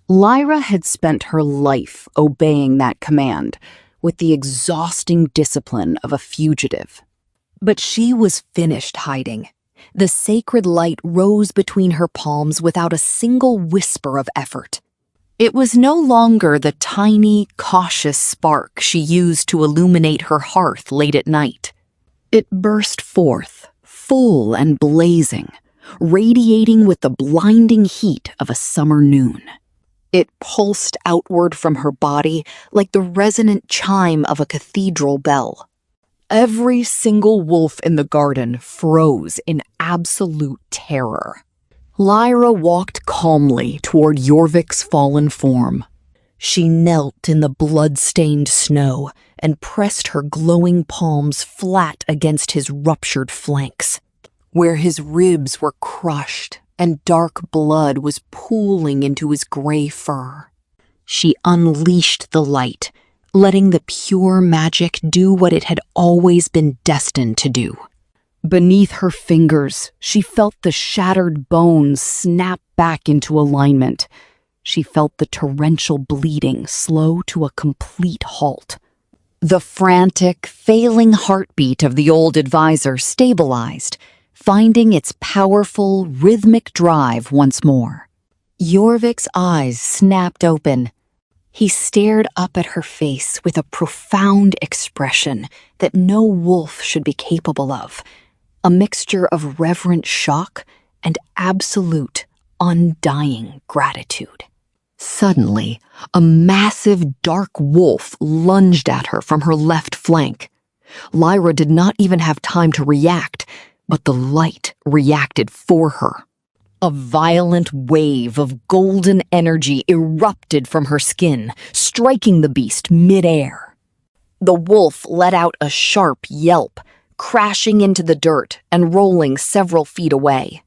Lyra had spent her life obeying that command, with the exhausting discipline of a fugitive. But she was finished hiding. The sacred light rose between her palms without a single whisper of effort. It was no longer the tiny, cautious spark she used to illuminate her hearth late at night. It burst forth, full and blazing, radiating with the blinding heat of a summer noon. It pulsed outward from her body like the resonant chime of a cathedral bell. Every single wolf in the garden froze in absolute terror. Lyra walked calmly toward Jorvik's fallen form. She knelt in the blood-stained snow and pressed her glowing palms flat against his ruptured flanks, where his ribs were crushed and dark blood was pooling into his gray fur. She unleashed the light, letting the pure magic do what it had always been destined to do. Beneath her fingers, she felt the shattered bones snap back into alignment. She felt the torrential bleeding slow to a complete halt. The frantic, failing heartbeat of the old advisor stabilized, finding its powerful, rhythmic drive once more. Jorvik's eyes snapped open. He stared up at her face with a profound expression that no wolf should be capable of, a mixture of reverent shock and absolute, undying gratitude. Suddenly, a massive dark wolf lunged at her from her left flank. Lyra did not even have time to react, but the light reacted for her. A violent wave of golden energy erupted from her skin, striking the beast mid-air. The wolf let out a sharp yelp, crashing into the dirt and rolling several feet away.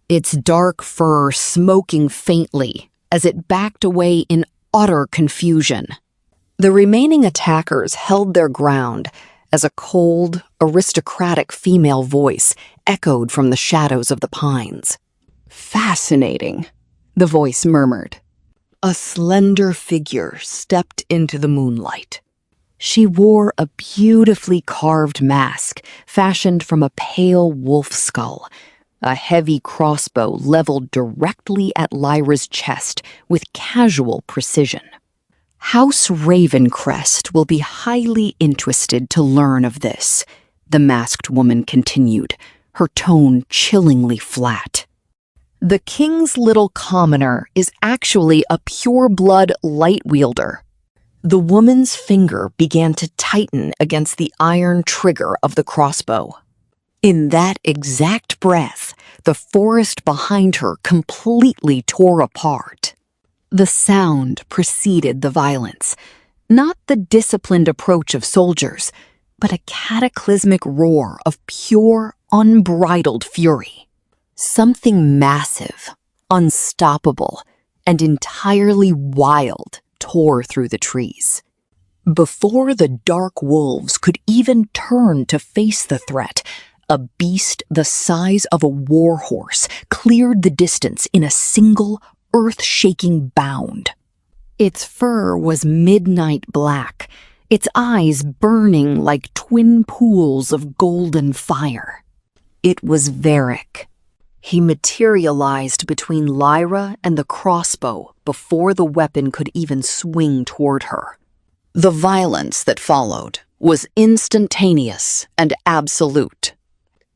Its dark fur smoking faintly as it backed away in utter confusion. The remaining attackers held their ground as a cold, aristocratic female voice echoed from the shadows of the pines. "Fascinating," the voice murmured. A slender figure stepped into the moonlight. She wore a beautifully carved mask fashioned from a pale wolf skull, a heavy crossbow leveled directly at Lyra's chest with casual precision. "House Ravencrest will be highly interested to learn of this," the masked woman continued, her tone chillingly flat. "The king's little commoner is actually a pure-blood light wielder." The woman's finger began to tighten against the iron trigger of the crossbow. In that exact breath, the forest behind her completely tore apart. The sound preceded the violence, not the disciplined approach of soldiers, but a cataclysmic roar of pure, unbridled fury. Something massive, unstoppable, and entirely wild tore through the trees. Before the dark wolves could even turn to face the threat, a beast the size of a warhorse cleared the distance in a single, earth-shaking bound. Its fur was midnight black, its eyes burning like twin pools of golden fire. It was Varric. He materialized between Lyra and the crossbow before the weapon could even swing toward her. The violence that followed was instantaneous and absolute.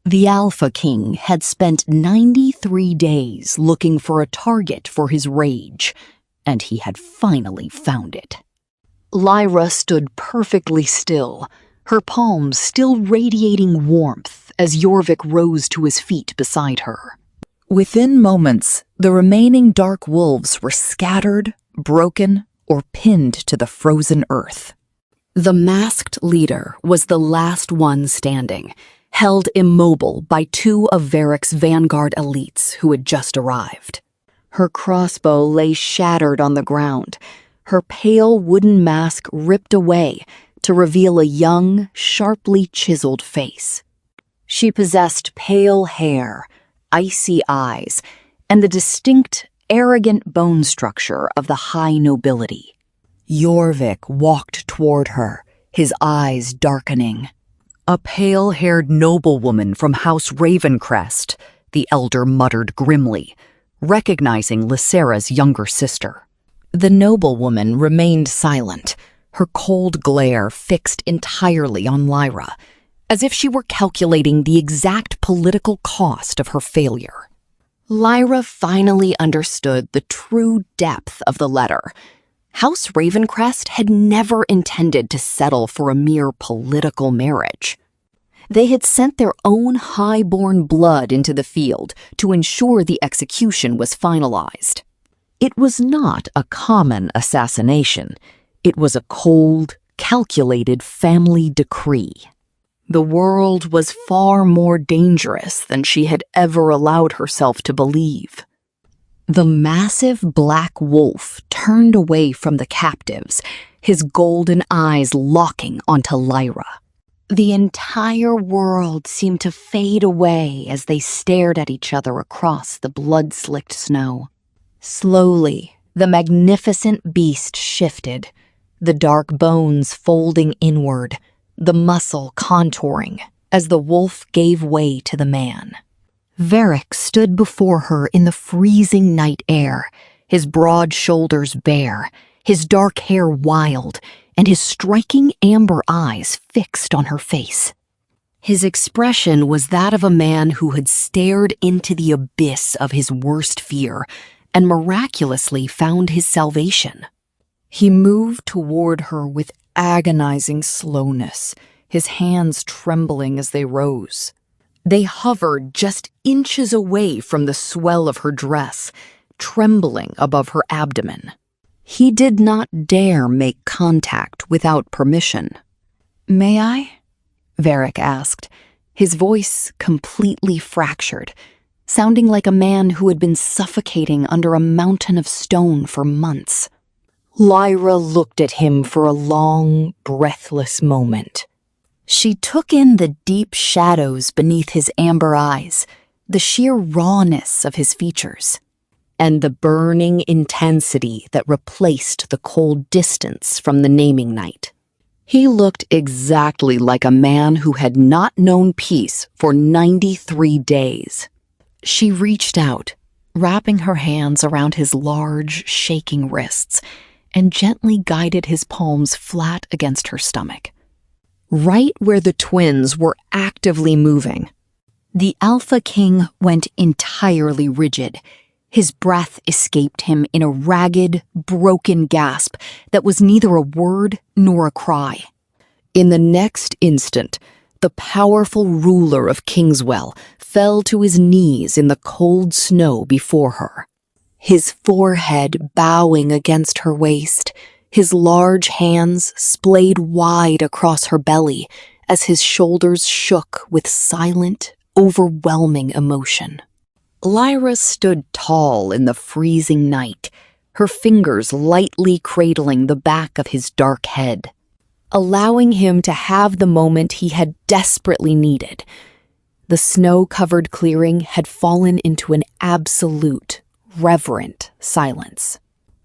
The Alpha King had spent 93 days looking for a target for his rage, and he had finally found it. Lyra stood perfectly still, her palms still radiating warmth as Jorvik rose to his feet beside her. Within moments, the remaining dark wolves were scattered, broken, or pinned to the frozen earth. The masked leader was the last one standing, held immobile by two of Varric's vanguard elites who had just arrived. Her crossbow lay shattered on the ground, her pale wooden mask ripped away to reveal a young, sharply chiseled face. She possessed pale hair, icy eyes, and the distinct, arrogant bone structure of the high nobility. Jorvik walked toward her, his eyes darkening. "A pale-haired noblewoman from House Ravencrest," the elder muttered grimly, recognizing Lysera's younger sister. The noblewoman remained silent, her cold glare fixed entirely on Lyra, as if she were calculating the exact political cost of her failure. Lyra finally understood the true depth of the letter. House Ravencrest had never intended to settle for a mere political marriage. They had sent their own high-born blood into the field to ensure the execution was finalized. It was not a common assassination. It was a cold, calculated family decree. The world was far more dangerous than she had ever allowed herself to believe. The massive black wolf turned away from the captives, his golden eyes locking onto Lyra. The entire world seemed to fade away as they stared at each other across the blood-slicked snow. Slowly, the magnificent beast shifted, the dark bones folding inward, the muscle contouring as the wolf gave way to the man. Varric stood before her in the freezing night air, his broad shoulders bare, his dark hair wild, and his striking amber eyes fixed on her face. His expression was that of a man who had stared into the abyss of his worst fear and miraculously found his salvation. He moved toward her with agonizing slowness, his hands trembling as they rose. They hovered just inches away from the swell of her dress, trembling above her abdomen. He did not dare make contact without permission. "May I?" Varric asked, his voice completely fractured, sounding like a man who had been suffocating under a mountain of stone for months. Lyra looked at him for a long, breathless moment. She took in the deep shadows beneath his amber eyes, the sheer rawness of his features, and the burning intensity that replaced the cold distance from the naming night. He looked exactly like a man who had not known peace for 93 days. She reached out, wrapping her hands around his large, shaking wrists, and gently guided his palms flat against her stomach. Right where the twins were actively moving, the Alpha King went entirely rigid. His breath escaped him in a ragged, broken gasp that was neither a word nor a cry. In the next instant, the powerful ruler of Kingswell fell to his knees in the cold snow before her, his forehead bowing against her waist, his large hands splayed wide across her belly as his shoulders shook with silent, overwhelming emotion. Lyra stood tall in the freezing night, her fingers lightly cradling the back of his dark head, allowing him to have the moment he had desperately needed. The snow-covered clearing had fallen into an absolute, reverent silence.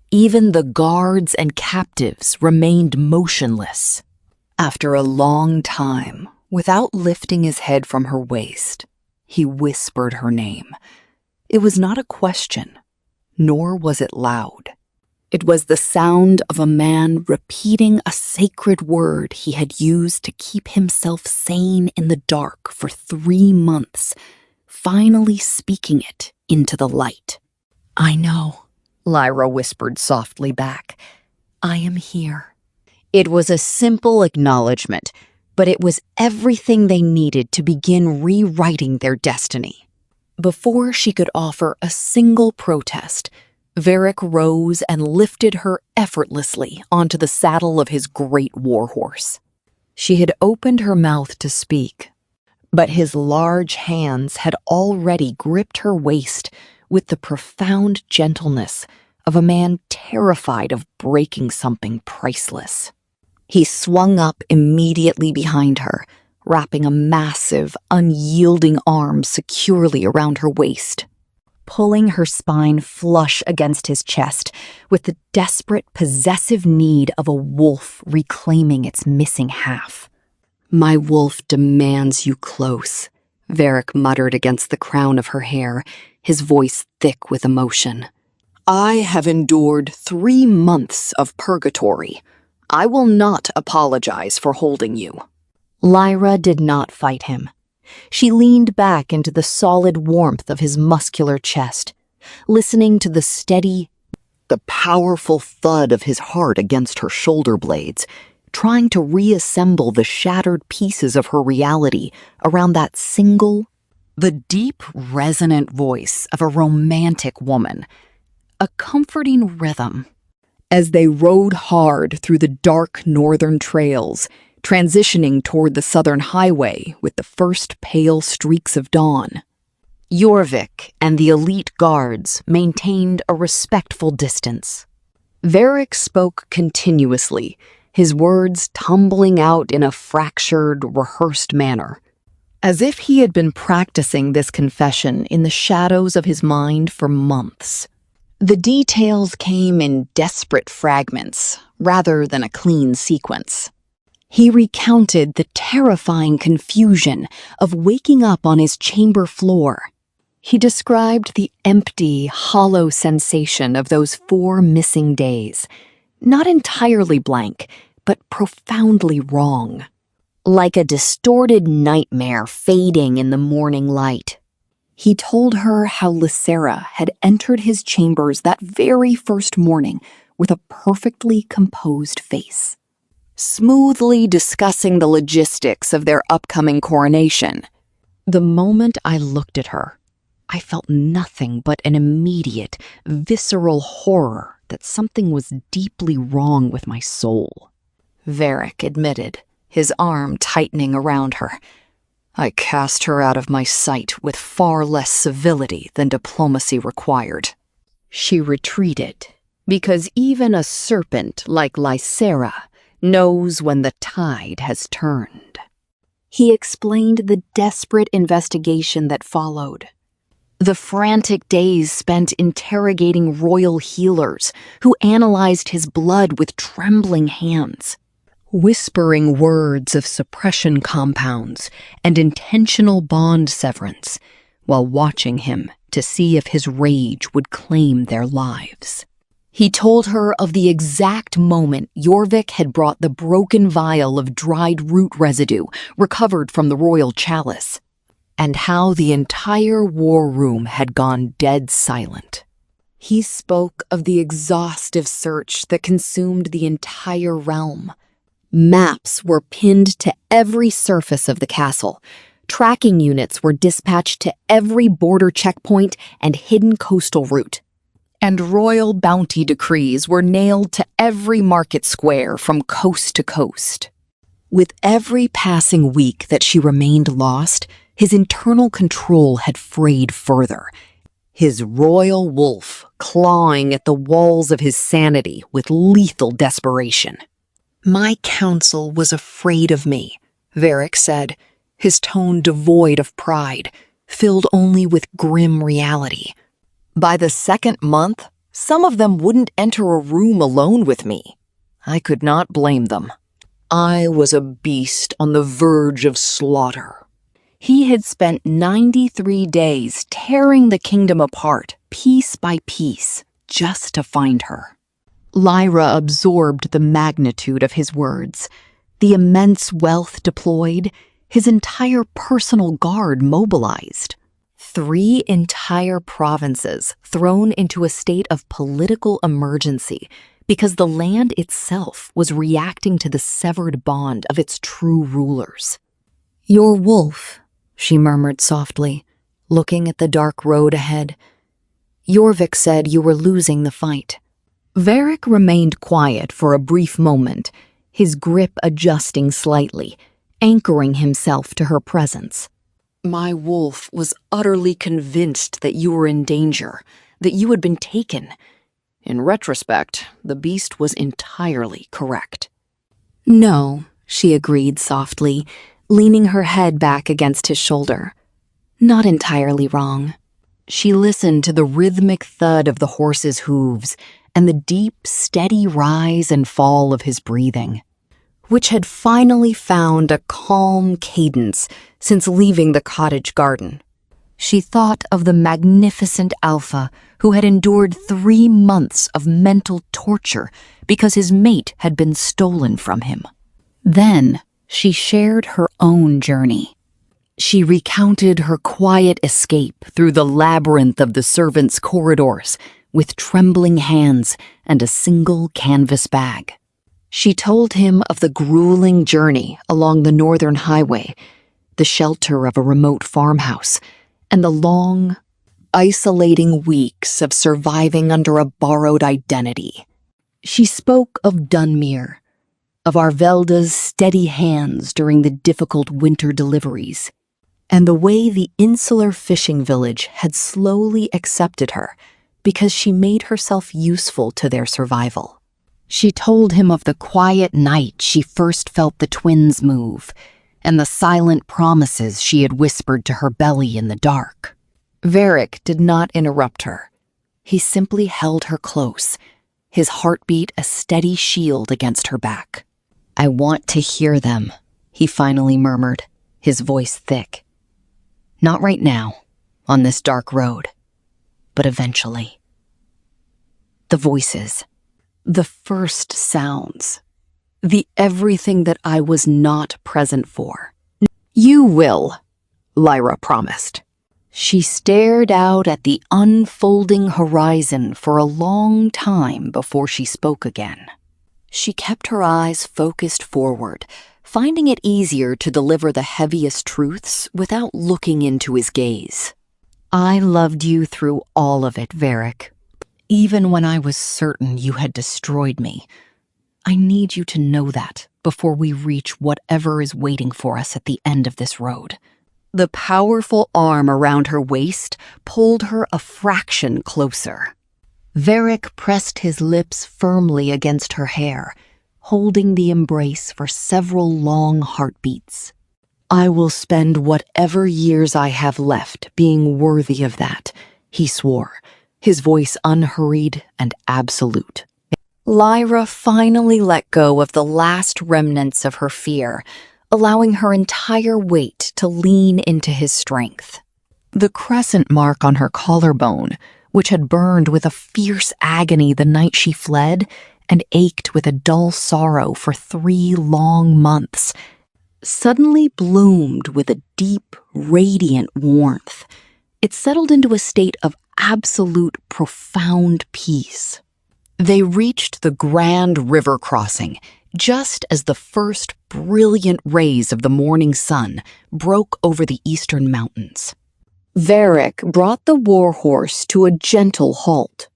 Even the guards and captives remained motionless. After a long time, without lifting his head from her waist, he whispered her name. It was not a question, nor was it loud. It was the sound of a man repeating a sacred word he had used to keep himself sane in the dark for 3 months, finally speaking it into the light. "I know," Lyra whispered softly back. "I am here." It was a simple acknowledgement, but it was everything they needed to begin rewriting their destiny. Before she could offer a single protest, Varric rose and lifted her effortlessly onto the saddle of his great warhorse. She had opened her mouth to speak, but his large hands had already gripped her waist with the profound gentleness of a man terrified of breaking something priceless. He swung up immediately behind her, wrapping a massive, unyielding arm securely around her waist, pulling her spine flush against his chest with the desperate, possessive need of a wolf reclaiming its missing half. "My wolf demands you close," Varric muttered against the crown of her hair, his voice thick with emotion. "I have endured 3 months of purgatory. I will not apologize for holding you." Lyra did not fight him. She leaned back into the solid warmth of his muscular chest, listening to the powerful thud of his heart against her shoulder blades, trying to reassemble the shattered pieces of her reality around that the deep, resonant voice of a romantic woman, a comforting rhythm. As they rode hard through the dark northern trails, transitioning toward the southern highway with the first pale streaks of dawn, Jorvik and the elite guards maintained a respectful distance. Varric spoke continuously, his words tumbling out in a fractured, rehearsed manner, as if he had been practicing this confession in the shadows of his mind for months. The details came in desperate fragments, rather than a clean sequence. He recounted the terrifying confusion of waking up on his chamber floor. He described the empty, hollow sensation of those 4 missing days, not entirely blank, but profoundly wrong, like a distorted nightmare fading in the morning light. He told her how Lysera had entered his chambers that very first morning with a perfectly composed face, smoothly discussing the logistics of their upcoming coronation. The moment I looked at her, I felt nothing but an immediate, visceral horror that something was deeply wrong with my soul. Varric admitted, his arm tightening around her. I cast her out of my sight with far less civility than diplomacy required. She retreated, because even a serpent like Lysera knows when the tide has turned. He explained the desperate investigation that followed. The frantic days spent interrogating royal healers who analyzed his blood with trembling hands, whispering words of suppression compounds and intentional bond severance, while watching him to see if his rage would claim their lives. He told her of the exact moment Jorvik had brought the broken vial of dried root residue recovered from the royal chalice, and how the entire war room had gone dead silent. He spoke of the exhaustive search that consumed the entire realm. Maps were pinned to every surface of the castle. Tracking units were dispatched to every border checkpoint and hidden coastal route. And royal bounty decrees were nailed to every market square from coast to coast. With every passing week that she remained lost, his internal control had frayed further, his royal wolf clawing at the walls of his sanity with lethal desperation. My council was afraid of me, Varric said, his tone devoid of pride, filled only with grim reality. By the second month, some of them wouldn't enter a room alone with me. I could not blame them. I was a beast on the verge of slaughter. He had spent 93 days tearing the kingdom apart, piece by piece, just to find her. Lyra absorbed the magnitude of his words, the immense wealth deployed, his entire personal guard mobilized. 3 entire provinces thrown into a state of political emergency because the land itself was reacting to the severed bond of its true rulers. "Your wolf," she murmured softly, looking at the dark road ahead. "Jorvik said you were losing the fight." Varric remained quiet for a brief moment, his grip adjusting slightly, anchoring himself to her presence. "My wolf was utterly convinced that you were in danger, that you had been taken. In retrospect, the beast was entirely correct." "No," she agreed softly, leaning her head back against his shoulder. "Not entirely wrong." She listened to the rhythmic thud of the horse's hooves and the deep, steady rise and fall of his breathing, which had finally found a calm cadence since leaving the cottage garden. She thought of the magnificent Alpha who had endured 3 months of mental torture because his mate had been stolen from him. Then she shared her own journey. She recounted her quiet escape through the labyrinth of the servants' corridors with trembling hands and a single canvas bag. She told him of the grueling journey along the northern highway, the shelter of a remote farmhouse, and the long, isolating weeks of surviving under a borrowed identity. She spoke of Dunmere, of Arvelda's steady hands during the difficult winter deliveries, and the way the insular fishing village had slowly accepted her because she made herself useful to their survival. She told him of the quiet night she first felt the twins move, and the silent promises she had whispered to her belly in the dark. Varric did not interrupt her. He simply held her close, his heartbeat a steady shield against her back. "I want to hear them," he finally murmured, his voice thick. "Not right now, on this dark road, but eventually." The voices, the first sounds, the everything that I was not present for. "You will," Lyra promised. She stared out at the unfolding horizon for a long time before she spoke again. She kept her eyes focused forward, finding it easier to deliver the heaviest truths without looking into his gaze. I loved you through all of it, Varric. Even when I was certain you had destroyed me. I need you to know that before we reach whatever is waiting for us at the end of this road. The powerful arm around her waist pulled her a fraction closer. Varric pressed his lips firmly against her hair, holding the embrace for several long heartbeats. I will spend whatever years I have left being worthy of that, he swore, his voice unhurried and absolute. Lyra finally let go of the last remnants of her fear, allowing her entire weight to lean into his strength. The crescent mark on her collarbone, which had burned with a fierce agony the night she fled and ached with a dull sorrow for 3 long months, suddenly bloomed with a deep, radiant warmth. It settled into a state of absolute, profound peace. They reached the grand river crossing just as the first brilliant rays of the morning sun broke over the eastern mountains. Varric brought the warhorse to a gentle halt.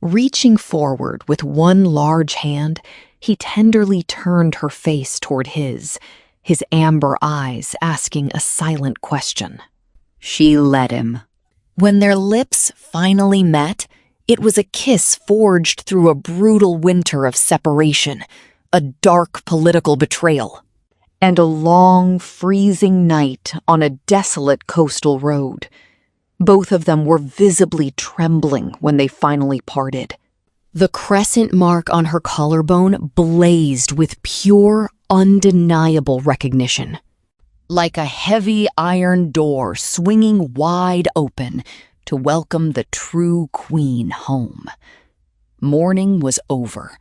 Reaching forward with one large hand, he tenderly turned her face toward his amber eyes asking a silent question. She led him. When their lips finally met, it was a kiss forged through a brutal winter of separation, a dark political betrayal, and a long, freezing night on a desolate coastal road. Both of them were visibly trembling when they finally parted. The crescent mark on her collarbone blazed with pure, undeniable recognition. Like a heavy iron door swinging wide open to welcome the true queen home. Morning was over.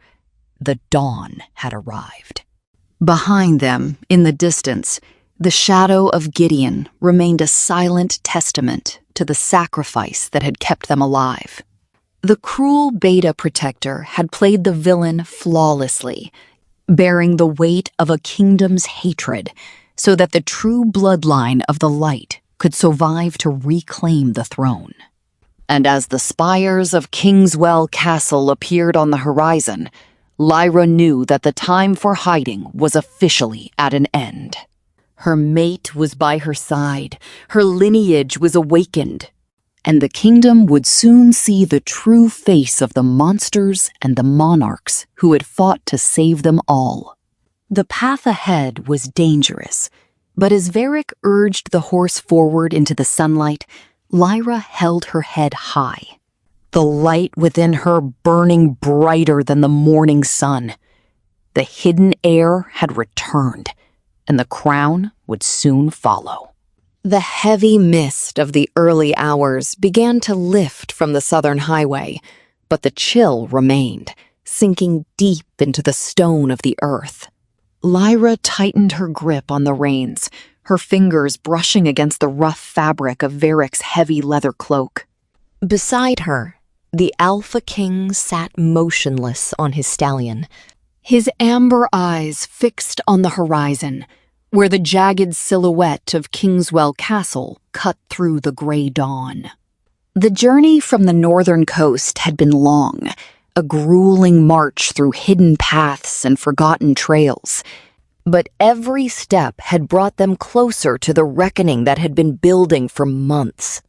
The dawn had arrived. Behind them, in the distance, the shadow of Gideon remained a silent testament to the sacrifice that had kept them alive. The cruel Beta Protector had played the villain flawlessly, bearing the weight of a kingdom's hatred so that the true bloodline of the light could survive to reclaim the throne. And as the spires of Kingswell Castle appeared on the horizon, Lyra knew that the time for hiding was officially at an end. Her mate was by her side, her lineage was awakened, and the kingdom would soon see the true face of the monsters and the monarchs who had fought to save them all. The path ahead was dangerous, but as Varric urged the horse forward into the sunlight, Lyra held her head high, the light within her burning brighter than the morning sun. The hidden heir had returned, and the crown would soon follow. The heavy mist of the early hours began to lift from the southern highway, but the chill remained, sinking deep into the stone of the earth. Lyra tightened her grip on the reins, her fingers brushing against the rough fabric of Varric's heavy leather cloak. Beside her, the Alpha King sat motionless on his stallion, his amber eyes fixed on the horizon, where the jagged silhouette of Kingswell Castle cut through the gray dawn. The journey from the northern coast had been long, a grueling march through hidden paths and forgotten trails, but every step had brought them closer to the reckoning that had been building for months.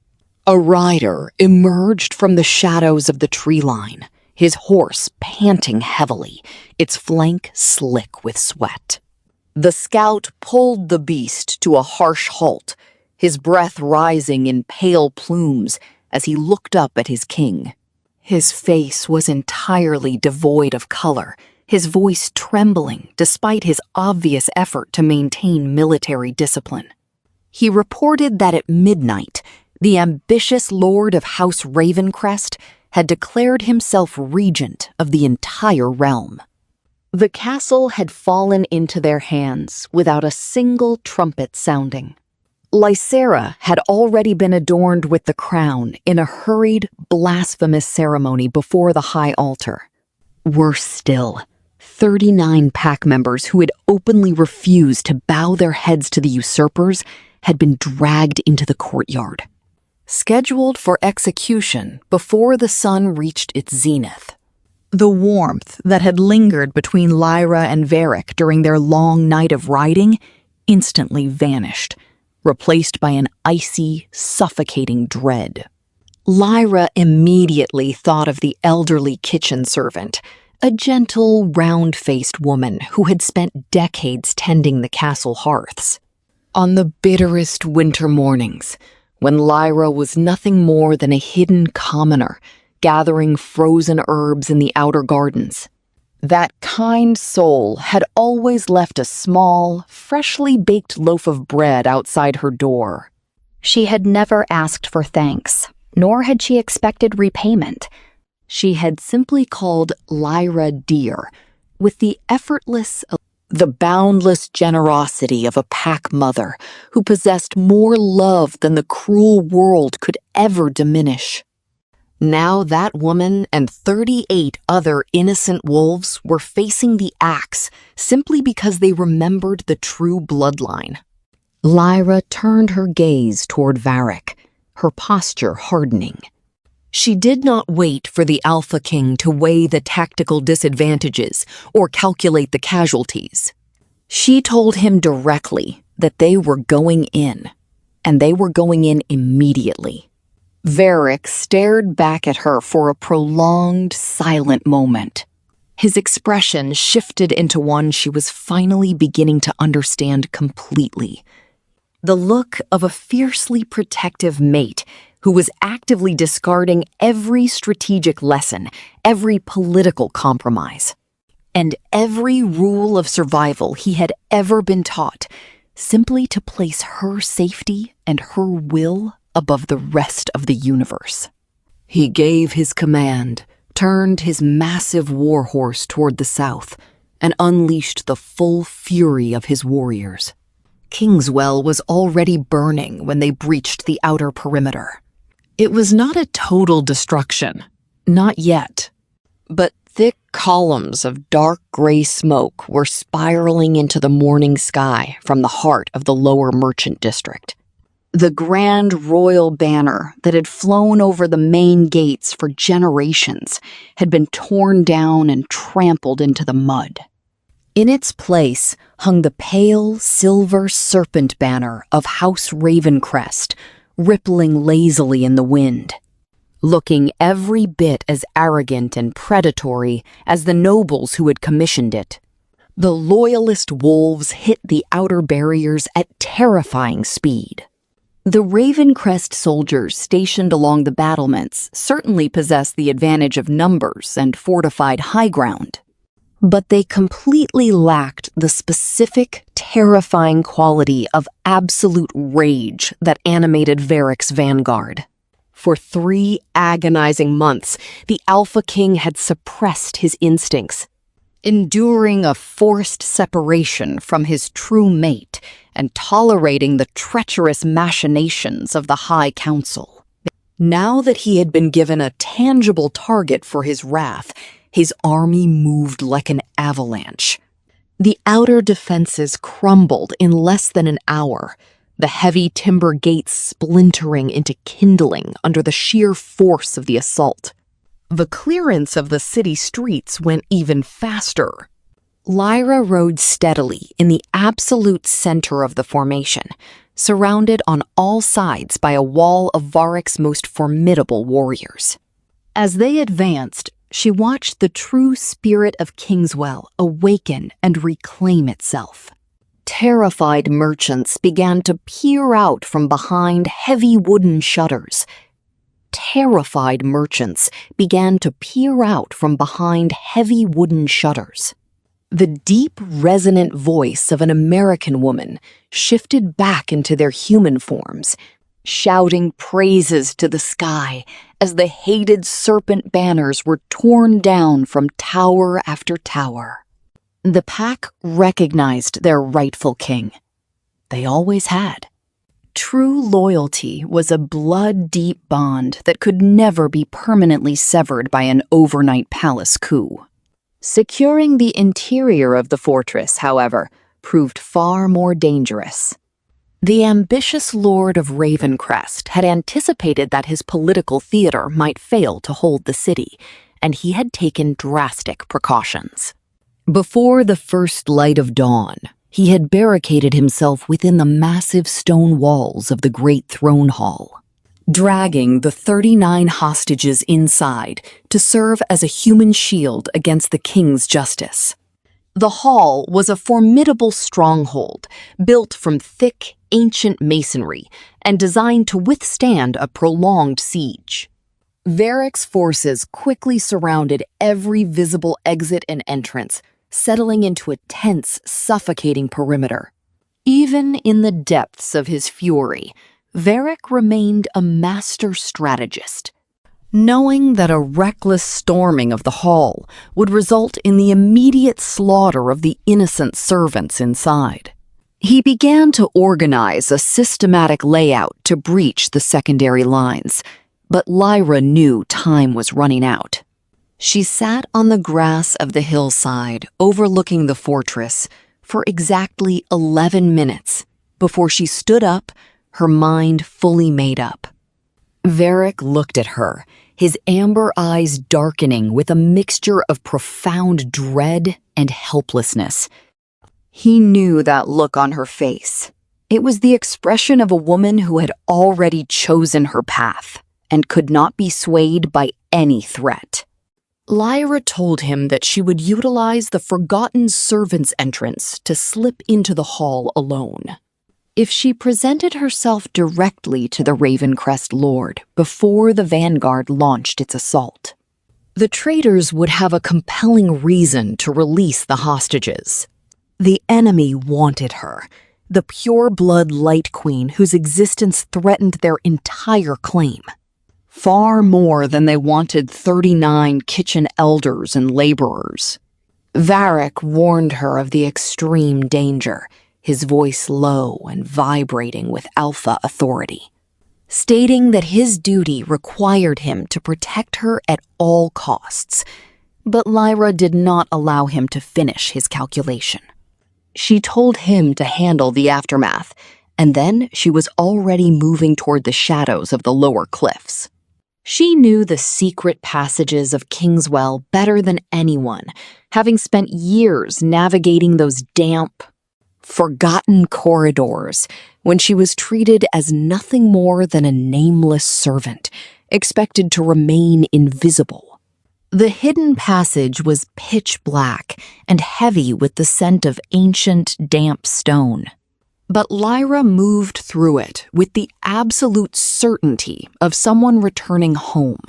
A rider emerged from the shadows of the tree line, his horse panting heavily, its flank slick with sweat. The scout pulled the beast to a harsh halt, his breath rising in pale plumes as he looked up at his king. His face was entirely devoid of color, his voice trembling despite his obvious effort to maintain military discipline. He reported that at midnight, the ambitious lord of House Ravencrest had declared himself regent of the entire realm. The castle had fallen into their hands without a single trumpet sounding. Lysera had already been adorned with the crown in a hurried, blasphemous ceremony before the high altar. Worse still, 39 pack members who had openly refused to bow their heads to the usurpers had been dragged into the courtyard, scheduled for execution before the sun reached its zenith. The warmth that had lingered between Lyra and Varric during their long night of riding instantly vanished, replaced by an icy, suffocating dread. Lyra immediately thought of the elderly kitchen servant, a gentle, round-faced woman who had spent decades tending the castle hearths. On the bitterest winter mornings, when Lyra was nothing more than a hidden commoner, gathering frozen herbs in the outer gardens, that kind soul had always left a small, freshly baked loaf of bread outside her door. She had never asked for thanks, nor had she expected repayment. She had simply called Lyra dear, with the boundless generosity of a pack mother who possessed more love than the cruel world could ever diminish. Now that woman and 38 other innocent wolves were facing the axe simply because they remembered the true bloodline. Lyra turned her gaze toward Varric, her posture hardening. She did not wait for the Alpha King to weigh the tactical disadvantages or calculate the casualties. She told him directly that they were going in, and they were going in immediately. Varric stared back at her for a prolonged, silent moment. His expression shifted into one she was finally beginning to understand completely. The look of a fiercely protective mate who was actively discarding every strategic lesson, every political compromise, and every rule of survival he had ever been taught, simply to place her safety and her will above the rest of the universe. He gave his command, turned his massive warhorse toward the south, and unleashed the full fury of his warriors. Kingswell was already burning when they breached the outer perimeter. It was not a total destruction, not yet, but thick columns of dark gray smoke were spiraling into the morning sky from the heart of the lower merchant district. The grand royal banner that had flown over the main gates for generations had been torn down and trampled into the mud. In its place hung the pale silver serpent banner of House Ravencrest, rippling lazily in the wind, looking every bit as arrogant and predatory as the nobles who had commissioned it. The loyalist wolves hit the outer barriers at terrifying speed. The Ravencrest soldiers stationed along the battlements certainly possessed the advantage of numbers and fortified high ground, but they completely lacked the specific, terrifying quality of absolute rage that animated Varric's vanguard. For 3 agonizing months, the Alpha King had suppressed his instincts, enduring a forced separation from his true mate and tolerating the treacherous machinations of the High Council. Now that he had been given a tangible target for his wrath, his army moved like an avalanche. The outer defenses crumbled in less than an hour, the heavy timber gates splintering into kindling under the sheer force of the assault. The clearance of the city streets went even faster. Lyra rode steadily in the absolute center of the formation, surrounded on all sides by a wall of Varric's most formidable warriors. As they advanced, she watched the true spirit of Kingswell awaken and reclaim itself. Terrified merchants began to peer out from behind heavy wooden shutters. Terrified merchants began to peer out from behind heavy wooden shutters. The deep, resonant voice of an American woman shifted back into their human forms, shouting praises to the sky as the hated serpent banners were torn down from tower after tower. The pack recognized their rightful king. They always had. True loyalty was a blood-deep bond that could never be permanently severed by an overnight palace coup. Securing the interior of the fortress, however, proved far more dangerous. The ambitious Lord of Ravencrest had anticipated that his political theater might fail to hold the city, and he had taken drastic precautions. Before the first light of dawn, he had barricaded himself within the massive stone walls of the Great Throne Hall, dragging the 39 hostages inside to serve as a human shield against the king's justice. The hall was a formidable stronghold built from thick, ancient masonry and designed to withstand a prolonged siege. Varric's forces quickly surrounded every visible exit and entrance, settling into a tense, suffocating perimeter. Even in the depths of his fury, Varric remained a master strategist, knowing that a reckless storming of the hall would result in the immediate slaughter of the innocent servants inside. He began to organize a systematic layout to breach the secondary lines, but Lyra knew time was running out. She sat on the grass of the hillside overlooking the fortress for exactly 11 minutes before she stood up, her mind fully made up. Varric looked at her, his amber eyes darkening with a mixture of profound dread and helplessness. He knew that look on her face. It was the expression of a woman who had already chosen her path and could not be swayed by any threat. Lyra told him that she would utilize the forgotten servants' entrance to slip into the hall alone. If she presented herself directly to the Ravencrest Lord before the vanguard launched its assault, the traitors would have a compelling reason to release the hostages. The enemy wanted her, the pure-blood Light Queen whose existence threatened their entire claim. Far more than they wanted 39 kitchen elders and laborers. Varric warned her of the extreme danger, his voice low and vibrating with alpha authority, stating that his duty required him to protect her at all costs. But Lyra did not allow him to finish his calculation. She told him to handle the aftermath, and then she was already moving toward the shadows of the lower cliffs. She knew the secret passages of Kingswell better than anyone, having spent years navigating those damp, forgotten corridors when she was treated as nothing more than a nameless servant, expected to remain invisible. The hidden passage was pitch black and heavy with the scent of ancient, damp stone. But Lyra moved through it with the absolute certainty of someone returning home.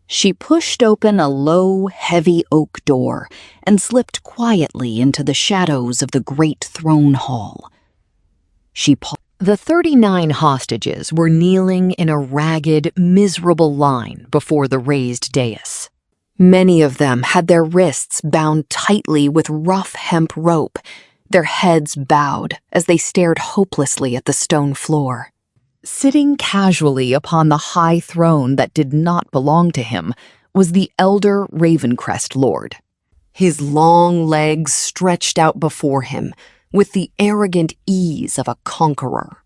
She pushed open a low, heavy oak door and slipped quietly into the shadows of the Great Throne Hall. The 39 hostages were kneeling in a ragged, miserable line before the raised dais. Many of them had their wrists bound tightly with rough hemp rope, their heads bowed as they stared hopelessly at the stone floor. Sitting casually upon the high throne that did not belong to him was the elder Ravencrest Lord, his long legs stretched out before him with the arrogant ease of a conqueror.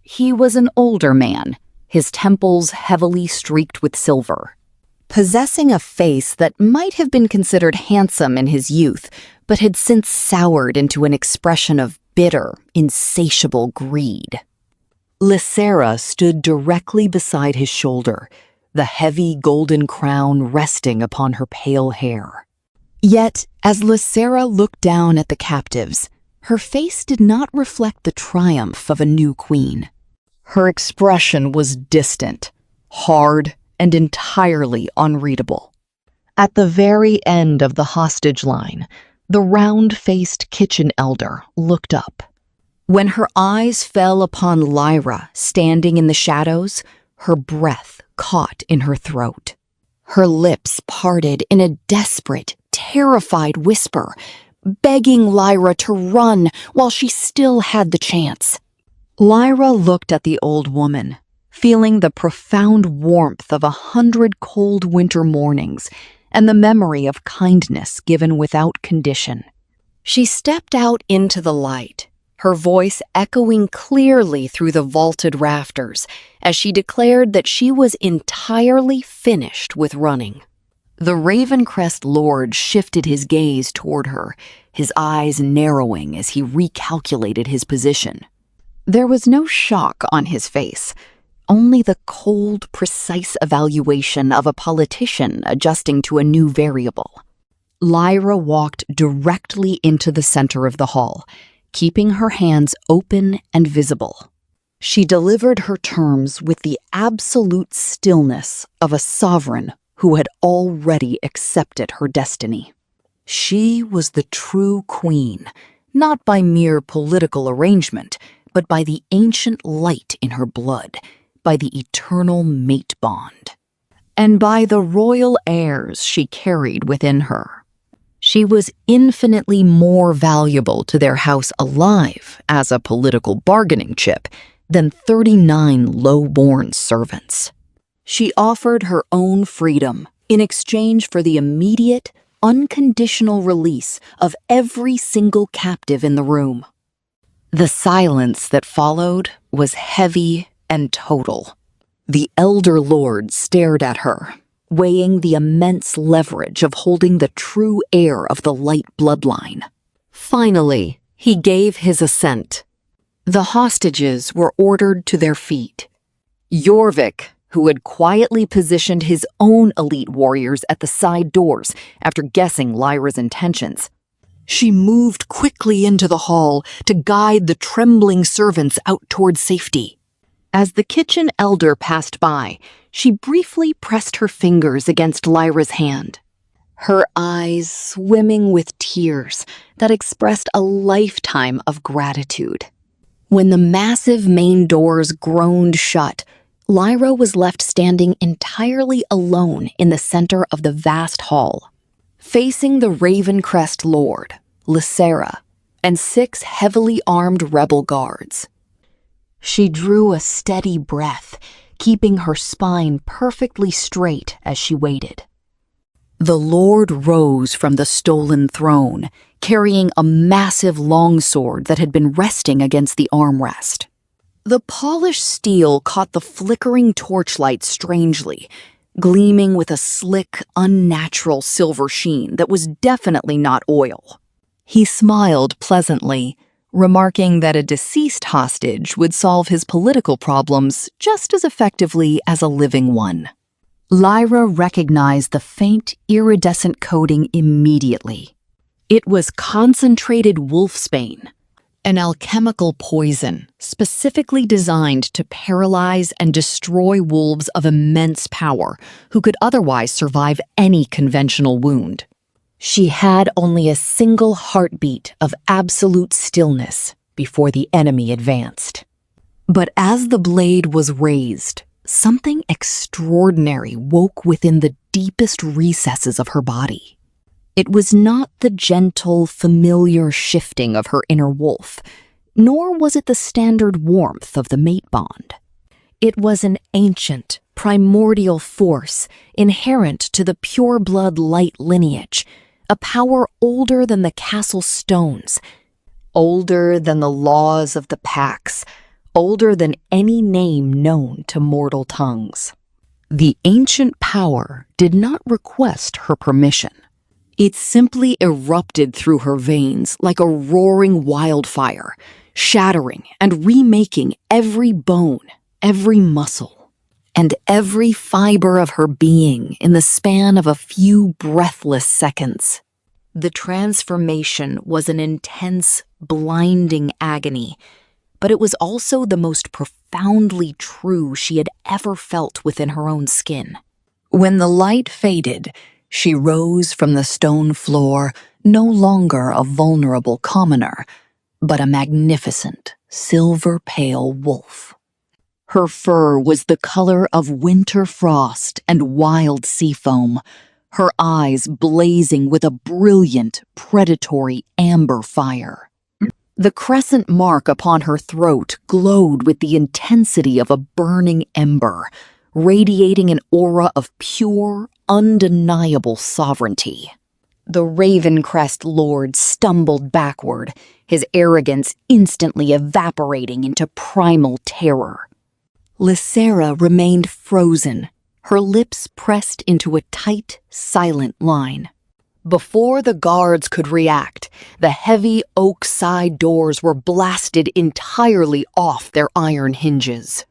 He was an older man, his temples heavily streaked with silver, possessing a face that might have been considered handsome in his youth, but had since soured into an expression of bitter, insatiable greed. Lysera stood directly beside his shoulder, the heavy golden crown resting upon her pale hair. Yet, as Lysera looked down at the captives, her face did not reflect the triumph of a new queen. Her expression was distant, hard, and entirely unreadable. At the very end of the hostage line, the round-faced kitchen elder looked up. When her eyes fell upon Lyra standing in the shadows, her breath caught in her throat. Her lips parted in a desperate, terrified whisper, begging Lyra to run while she still had the chance. Lyra looked at the old woman, feeling the profound warmth of 100 cold winter mornings and the memory of kindness given without condition. She stepped out into the light, her voice echoing clearly through the vaulted rafters as she declared that she was entirely finished with running. The Ravencrest Lord shifted his gaze toward her, his eyes narrowing as he recalculated his position. There was no shock on his face, only the cold, precise evaluation of a politician adjusting to a new variable. Lyra walked directly into the center of the hall, keeping her hands open and visible. She delivered her terms with the absolute stillness of a sovereign who had already accepted her destiny. She was the true queen, not by mere political arrangement, but by the ancient light in her blood, by the eternal mate bond, and by the royal airs she carried within her. She was infinitely more valuable to their house alive as a political bargaining chip than 39 low-born servants. She offered her own freedom in exchange for the immediate, unconditional release of every single captive in the room. The silence that followed was heavy and total. The elder lord stared at her, weighing the immense leverage of holding the true heir of the light bloodline. Finally, he gave his assent. The hostages were ordered to their feet. Jorvik, who had quietly positioned his own elite warriors at the side doors after guessing Lyra's intentions. She moved quickly into the hall to guide the trembling servants out toward safety. As the kitchen elder passed by, she briefly pressed her fingers against Lyra's hand, her eyes swimming with tears that expressed a lifetime of gratitude. When the massive main doors groaned shut, Lyra was left standing entirely alone in the center of the vast hall, facing the Ravencrest Lord, Lysera, and 6 heavily armed rebel guards. She drew a steady breath, keeping her spine perfectly straight as she waited. The Lord rose from the stolen throne, carrying a massive longsword that had been resting against the armrest. The polished steel caught the flickering torchlight strangely, gleaming with a slick, unnatural silver sheen that was definitely not oil. He smiled pleasantly, remarking that a deceased hostage would solve his political problems just as effectively as a living one. Lyra recognized the faint, iridescent coating immediately. It was concentrated wolfsbane, an alchemical poison specifically designed to paralyze and destroy wolves of immense power who could otherwise survive any conventional wound. She had only a single heartbeat of absolute stillness before the enemy advanced. But as the blade was raised, something extraordinary woke within the deepest recesses of her body. It was not the gentle, familiar shifting of her inner wolf, nor was it the standard warmth of the mate bond. It was an ancient, primordial force inherent to the pure-blood light lineage, a power older than the castle stones, older than the laws of the pacts, older than any name known to mortal tongues. The ancient power did not request her permission. It simply erupted through her veins like a roaring wildfire, shattering and remaking every bone, every muscle, and every fiber of her being in the span of a few breathless seconds. The transformation was an intense, blinding agony, but it was also the most profoundly true she had ever felt within her own skin. When the light faded, she rose from the stone floor, no longer a vulnerable commoner, but a magnificent, silver-pale wolf. Her fur was the color of winter frost and wild sea foam, her eyes blazing with a brilliant, predatory amber fire. The crescent mark upon her throat glowed with the intensity of a burning ember, radiating an aura of pure, undeniable sovereignty. The Ravencrest Lord stumbled backward, his arrogance instantly evaporating into primal terror. Lysera remained frozen, her lips pressed into a tight, silent line. Before the guards could react, the heavy oak side doors were blasted entirely off their iron hinges.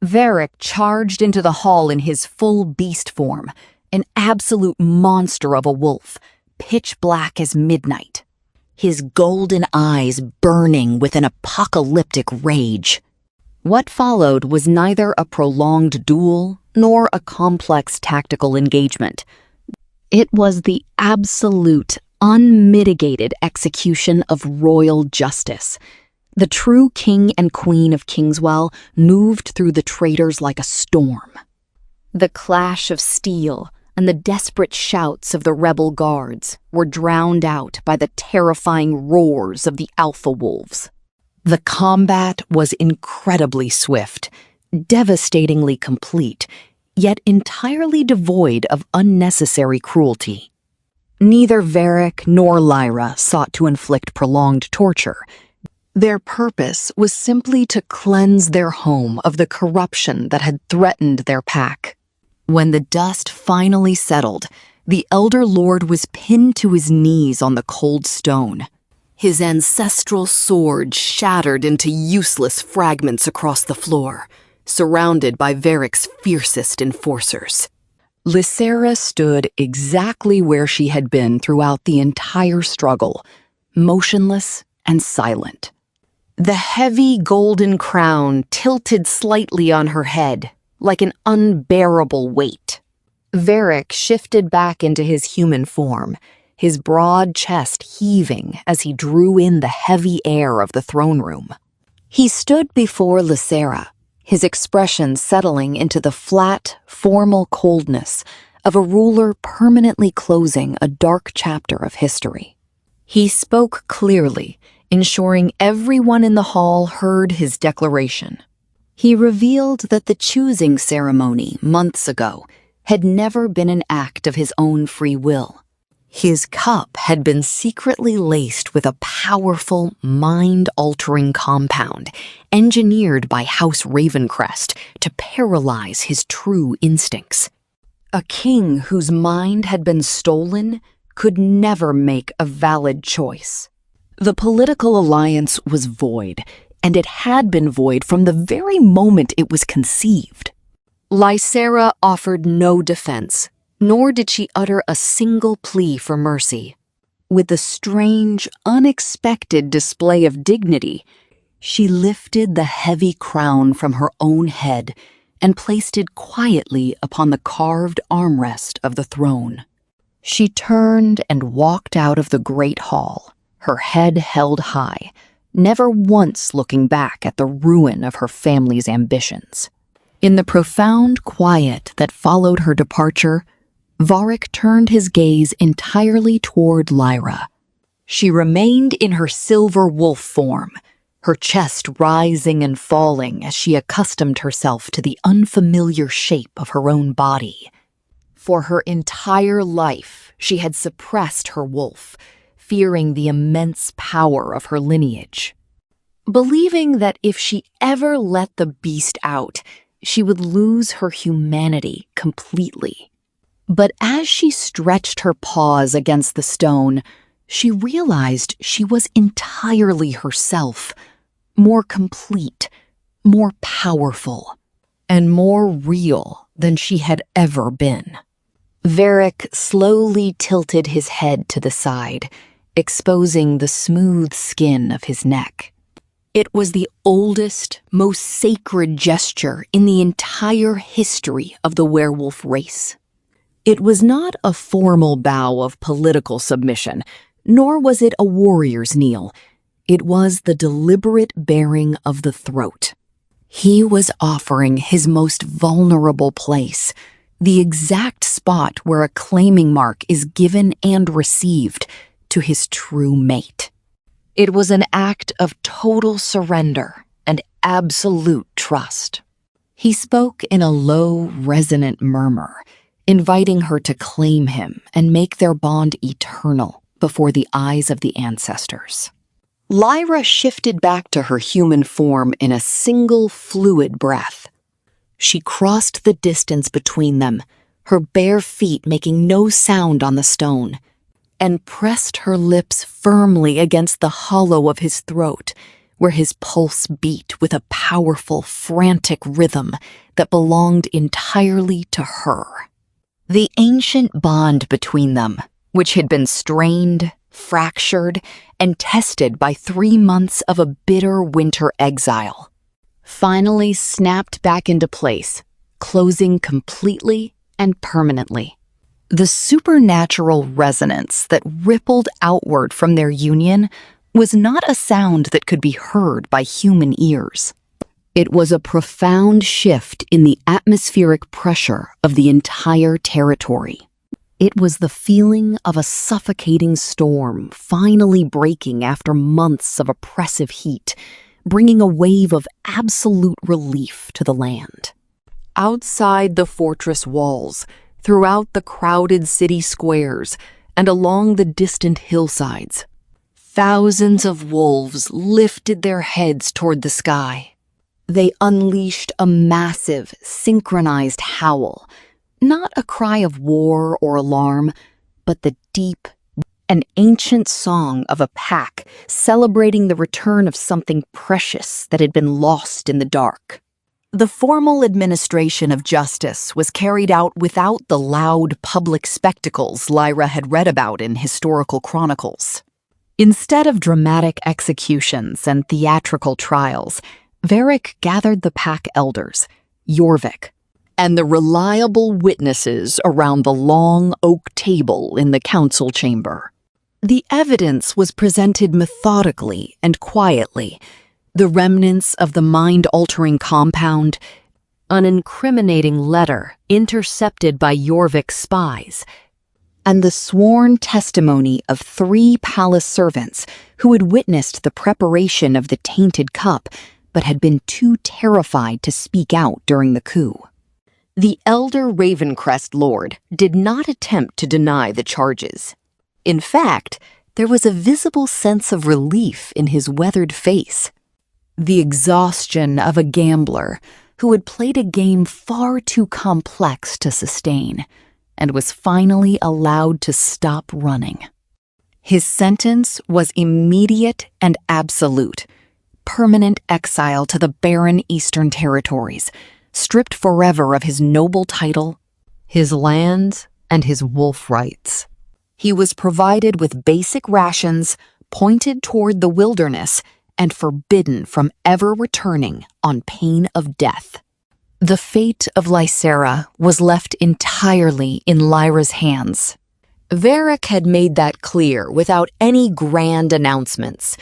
Varric charged into the hall in his full beast form, an absolute monster of a wolf, pitch black as midnight, his golden eyes burning with an apocalyptic rage. What followed was neither a prolonged duel nor a complex tactical engagement. It was the absolute, unmitigated execution of royal justice. The true king and queen of Kingswell moved through the traitors like a storm. The clash of steel and the desperate shouts of the rebel guards were drowned out by the terrifying roars of the alpha wolves. The combat was incredibly swift, devastatingly complete, yet entirely devoid of unnecessary cruelty. Neither Varric nor Lyra sought to inflict prolonged torture. Their purpose was simply to cleanse their home of the corruption that had threatened their pack. When the dust finally settled, the Elder Lord was pinned to his knees on the cold stone. His ancestral sword shattered into useless fragments across the floor, surrounded by Varric's fiercest enforcers. Lysera stood exactly where she had been throughout the entire struggle, motionless and silent. The heavy golden crown tilted slightly on her head, like an unbearable weight. Varric shifted back into his human form, his broad chest heaving as he drew in the heavy air of the throne room. He stood before Lysera, his expression settling into the flat, formal coldness of a ruler permanently closing a dark chapter of history. He spoke clearly, ensuring everyone in the hall heard his declaration. He revealed that the choosing ceremony months ago had never been an act of his own free will. His cup had been secretly laced with a powerful, mind-altering compound engineered by House Ravencrest to paralyze his true instincts. A king whose mind had been stolen could never make a valid choice. The political alliance was void, and it had been void from the very moment it was conceived. Lysera offered no defense, nor did she utter a single plea for mercy. With a strange, unexpected display of dignity, she lifted the heavy crown from her own head and placed it quietly upon the carved armrest of the throne. She turned and walked out of the great hall, her head held high, never once looking back at the ruin of her family's ambitions. In the profound quiet that followed her departure, Varric turned his gaze entirely toward Lyra. She remained in her silver wolf form, her chest rising and falling as she accustomed herself to the unfamiliar shape of her own body. For her entire life, she had suppressed her wolf, fearing the immense power of her lineage. Believing that if she ever let the beast out, she would lose her humanity completely. But as she stretched her paws against the stone, she realized she was entirely herself, more complete, more powerful, and more real than she had ever been. Varric slowly tilted his head to the side, exposing the smooth skin of his neck. It was the oldest, most sacred gesture in the entire history of the werewolf race. It was not a formal bow of political submission, nor was it a warrior's kneel. It was the deliberate baring of the throat. He was offering his most vulnerable place, the exact spot where a claiming mark is given and received to his true mate. It was an act of total surrender and absolute trust. He spoke in a low, resonant murmur, inviting her to claim him and make their bond eternal before the eyes of the ancestors. Lyra shifted back to her human form in a single fluid breath. She crossed the distance between them, her bare feet making no sound on the stone, and pressed her lips firmly against the hollow of his throat, where his pulse beat with a powerful, frantic rhythm that belonged entirely to her. The ancient bond between them, which had been strained, fractured, and tested by 3 months of a bitter winter exile, finally snapped back into place, closing completely and permanently. The supernatural resonance that rippled outward from their union was not a sound that could be heard by human ears. It was a profound shift in the atmospheric pressure of the entire territory. It was the feeling of a suffocating storm finally breaking after months of oppressive heat, bringing a wave of absolute relief to the land. Outside the fortress walls, throughout the crowded city squares, and along the distant hillsides, thousands of wolves lifted their heads toward the sky. They unleashed a massive, synchronized howl, not a cry of war or alarm, but the deep, an ancient song of a pack celebrating the return of something precious that had been lost in the dark. The formal administration of justice was carried out without the loud public spectacles Lyra had read about in historical chronicles. Instead of dramatic executions and theatrical trials, Varric gathered the pack elders, Jorvik, and the reliable witnesses around the long oak table in the council chamber. The evidence was presented methodically and quietly, the remnants of the mind-altering compound, an incriminating letter intercepted by Jorvik's spies, and the sworn testimony of 3 palace servants who had witnessed the preparation of the tainted cup but had been too terrified to speak out during the coup. The elder Ravencrest Lord did not attempt to deny the charges. In fact, there was a visible sense of relief in his weathered face. The exhaustion of a gambler who had played a game far too complex to sustain and was finally allowed to stop running. His sentence was immediate and absolute: permanent exile to the barren Eastern Territories, stripped forever of his noble title, his lands, and his wolf rights. He was provided with basic rations, pointed toward the wilderness, and forbidden from ever returning on pain of death. The fate of Lysera was left entirely in Lyra's hands. Varric had made that clear without any grand announcements,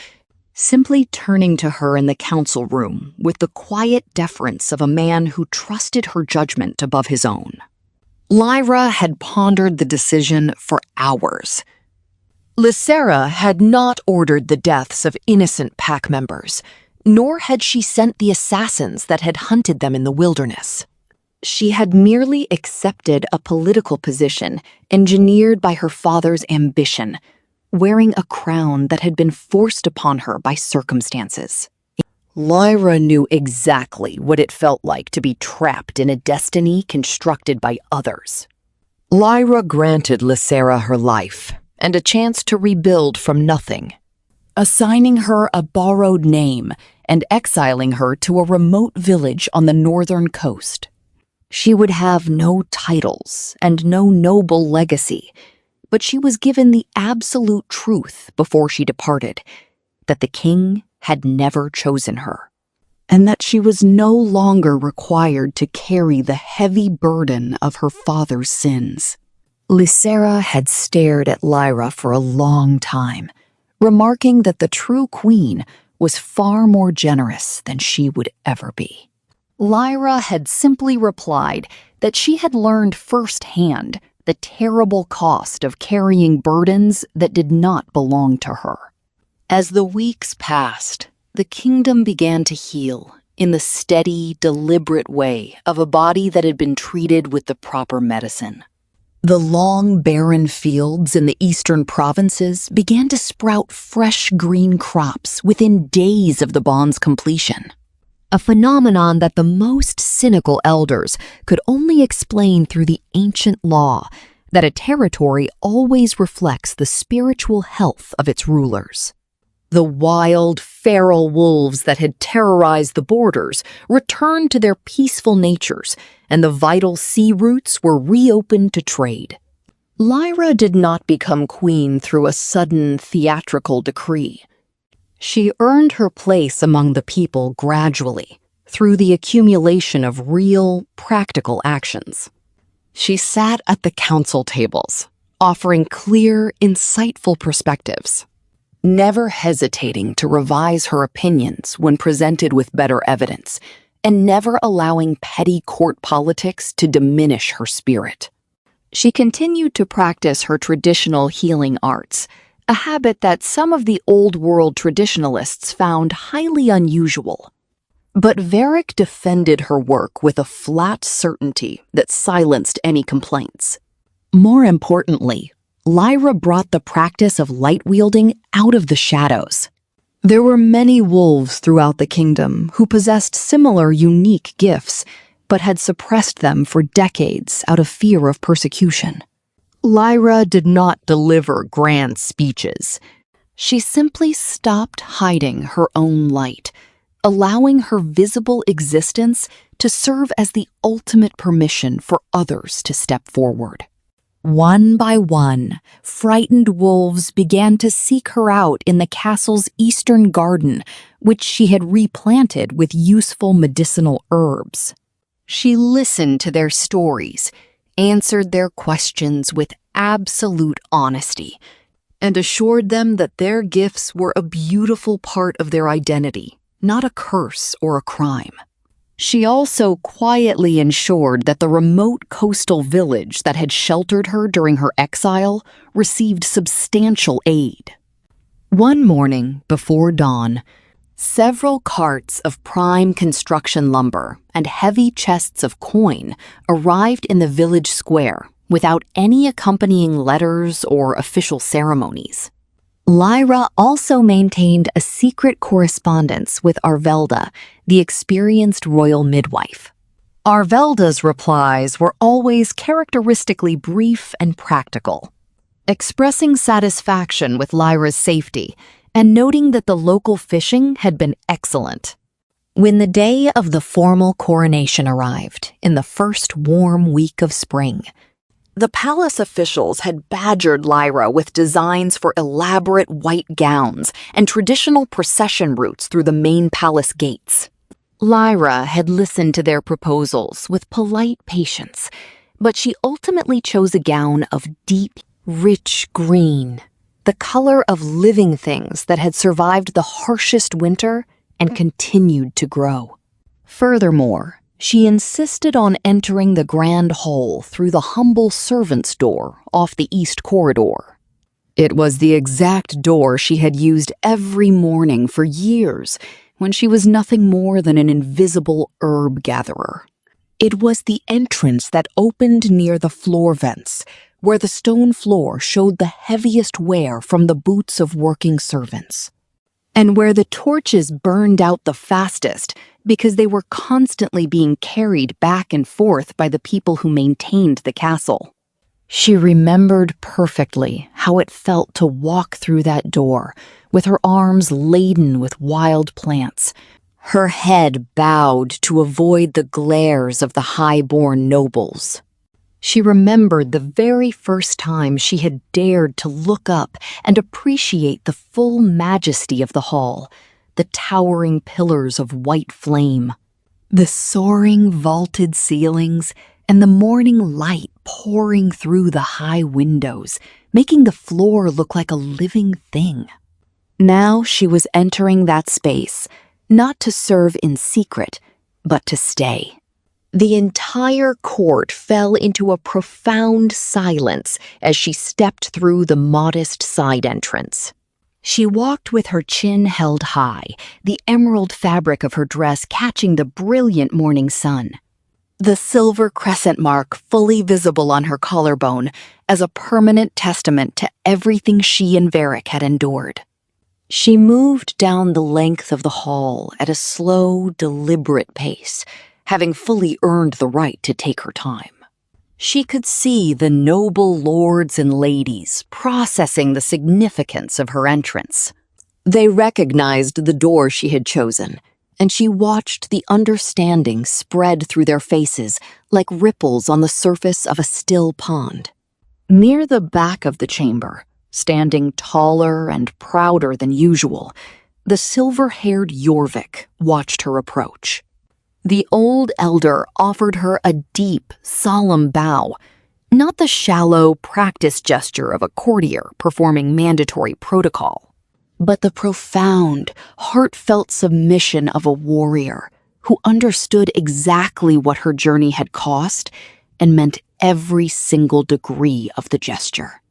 simply turning to her in the council room with the quiet deference of a man who trusted her judgment above his own. Lyra had pondered the decision for hours. Lysera had not ordered the deaths of innocent pack members, nor had she sent the assassins that had hunted them in the wilderness. She had merely accepted a political position engineered by her father's ambition, wearing a crown that had been forced upon her by circumstances. Lyra knew exactly what it felt like to be trapped in a destiny constructed by others. Lyra granted Lysera her life and a chance to rebuild from nothing, assigning her a borrowed name and exiling her to a remote village on the northern coast. She would have no titles and no noble legacy, but she was given the absolute truth before she departed, that the king had never chosen her, and that she was no longer required to carry the heavy burden of her father's sins. Lysera had stared at Lyra for a long time, remarking that the true queen was far more generous than she would ever be. Lyra had simply replied that she had learned firsthand the terrible cost of carrying burdens that did not belong to her. As the weeks passed, the kingdom began to heal in the steady, deliberate way of a body that had been treated with the proper medicine. The long, barren fields in the eastern provinces began to sprout fresh green crops within days of the bond's completion. A phenomenon that the most cynical elders could only explain through the ancient law that a territory always reflects the spiritual health of its rulers. The wild, feral wolves that had terrorized the borders returned to their peaceful natures, and the vital sea routes were reopened to trade. Lyra did not become queen through a sudden theatrical decree. She earned her place among the people gradually, through the accumulation of real, practical actions. She sat at the council tables, offering clear, insightful perspectives, never hesitating to revise her opinions when presented with better evidence, and never allowing petty court politics to diminish her spirit. She continued to practice her traditional healing arts, a habit that some of the old world traditionalists found highly unusual. But Varric defended her work with a flat certainty that silenced any complaints. More importantly, Lyra brought the practice of light-wielding out of the shadows. There were many wolves throughout the kingdom who possessed similar unique gifts, but had suppressed them for decades out of fear of persecution. Lyra did not deliver grand speeches. She simply stopped hiding her own light, allowing her visible existence to serve as the ultimate permission for others to step forward. One by one, frightened wolves began to seek her out in the castle's eastern garden, which she had replanted with useful medicinal herbs. She listened to their stories, answered their questions with absolute honesty, and assured them that their gifts were a beautiful part of their identity, not a curse or a crime. She also quietly ensured that the remote coastal village that had sheltered her during her exile received substantial aid. One morning before dawn, several carts of prime construction lumber and heavy chests of coin arrived in the village square without any accompanying letters or official ceremonies. Lyra also maintained a secret correspondence with Arvelda, the experienced royal midwife. Arvelda's replies were always characteristically brief and practical, expressing satisfaction with Lyra's safety and noting that the local fishing had been excellent. When the day of the formal coronation arrived, in the first warm week of spring, the palace officials had badgered Lyra with designs for elaborate white gowns and traditional procession routes through the main palace gates. Lyra had listened to their proposals with polite patience, but she ultimately chose a gown of deep, rich green, the color of living things that had survived the harshest winter and continued to grow. Furthermore, she insisted on entering the grand hall through the humble servant's door off the east corridor. It was the exact door she had used every morning for years when she was nothing more than an invisible herb gatherer. It was the entrance that opened near the floor vents, where the stone floor showed the heaviest wear from the boots of working servants, and where the torches burned out the fastest because they were constantly being carried back and forth by the people who maintained the castle. She remembered perfectly how it felt to walk through that door with her arms laden with wild plants, her head bowed to avoid the glares of the high-born nobles. She remembered the very first time she had dared to look up and appreciate the full majesty of the hall, the towering pillars of white flame, the soaring vaulted ceilings, and the morning light pouring through the high windows, making the floor look like a living thing. Now she was entering that space, not to serve in secret, but to stay. The entire court fell into a profound silence as she stepped through the modest side entrance. She walked with her chin held high, the emerald fabric of her dress catching the brilliant morning sun. The silver crescent mark fully visible on her collarbone as a permanent testament to everything she and Varric had endured. She moved down the length of the hall at a slow, deliberate pace, having fully earned the right to take her time. She could see the noble lords and ladies processing the significance of her entrance. They recognized the door she had chosen, and she watched the understanding spread through their faces like ripples on the surface of a still pond. Near the back of the chamber, standing taller and prouder than usual, the silver-haired Jorvik watched her approach. The old elder offered her a deep, solemn bow, not the shallow, practiced gesture of a courtier performing mandatory protocol, but the profound, heartfelt submission of a warrior who understood exactly what her journey had cost and meant every single degree of the gesture.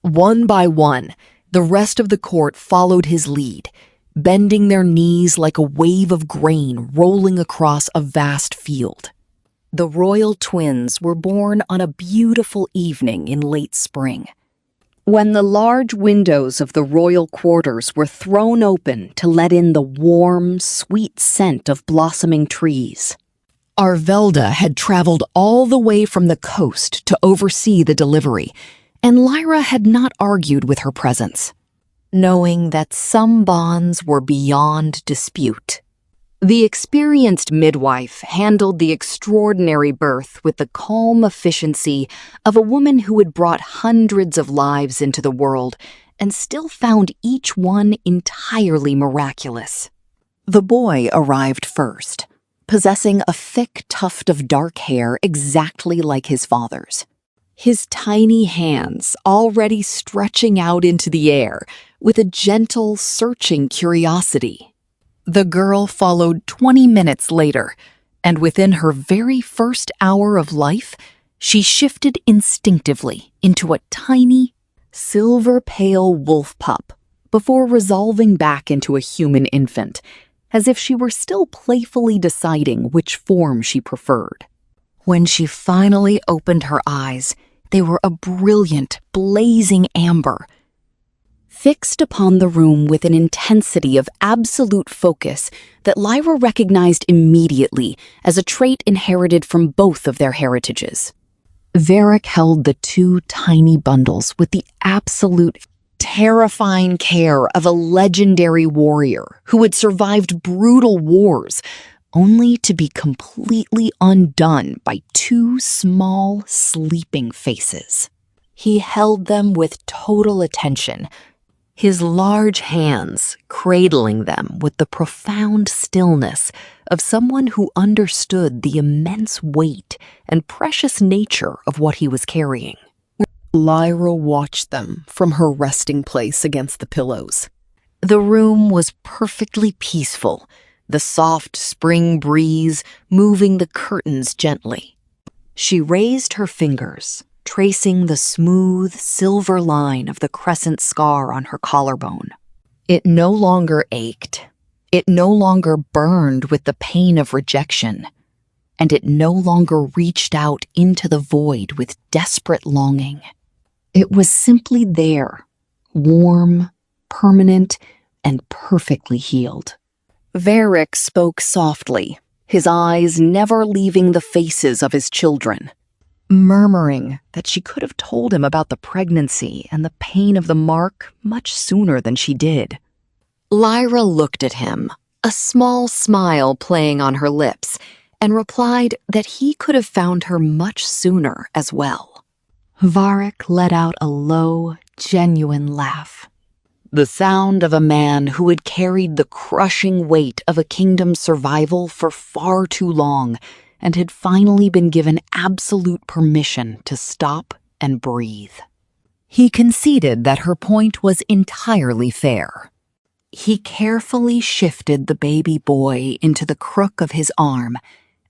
One by one, the rest of the court followed his lead, bending their knees like a wave of grain rolling across a vast field. The royal twins were born on a beautiful evening in late spring, when the large windows of the royal quarters were thrown open to let in the warm, sweet scent of blossoming trees. Arvelda had traveled all the way from the coast to oversee the delivery, and Lyra had not argued with her presence, knowing that some bonds were beyond dispute. The experienced midwife handled the extraordinary birth with the calm efficiency of a woman who had brought hundreds of lives into the world and still found each one entirely miraculous. The boy arrived first, possessing a thick tuft of dark hair exactly like his father's. His tiny hands already stretching out into the air with a gentle, searching curiosity. The girl followed 20 minutes later, and within her very first hour of life, she shifted instinctively into a tiny, silver-pale wolf pup before resolving back into a human infant, as if she were still playfully deciding which form she preferred. When she finally opened her eyes, they were a brilliant, blazing amber, fixed upon the room with an intensity of absolute focus that Lyra recognized immediately as a trait inherited from both of their heritages. Varric held the two tiny bundles with the absolute, terrifying care of a legendary warrior who had survived brutal wars, only to be completely undone by two small, sleeping faces. He held them with total attention, his large hands cradling them with the profound stillness of someone who understood the immense weight and precious nature of what he was carrying. Lyra watched them from her resting place against the pillows. The room was perfectly peaceful, the soft spring breeze moving the curtains gently. She raised her fingers, tracing the smooth, silver line of the crescent scar on her collarbone. It no longer ached. It no longer burned with the pain of rejection. And it no longer reached out into the void with desperate longing. It was simply there, warm, permanent, and perfectly healed. Varric spoke softly, his eyes never leaving the faces of his children, murmuring that she could have told him about the pregnancy and the pain of the mark much sooner than she did. Lyra looked at him, a small smile playing on her lips, and replied that he could have found her much sooner as well. Varric let out a low, genuine laugh. The sound of a man who had carried the crushing weight of a kingdom's survival for far too long and had finally been given absolute permission to stop and breathe. He conceded that her point was entirely fair. He carefully shifted the baby boy into the crook of his arm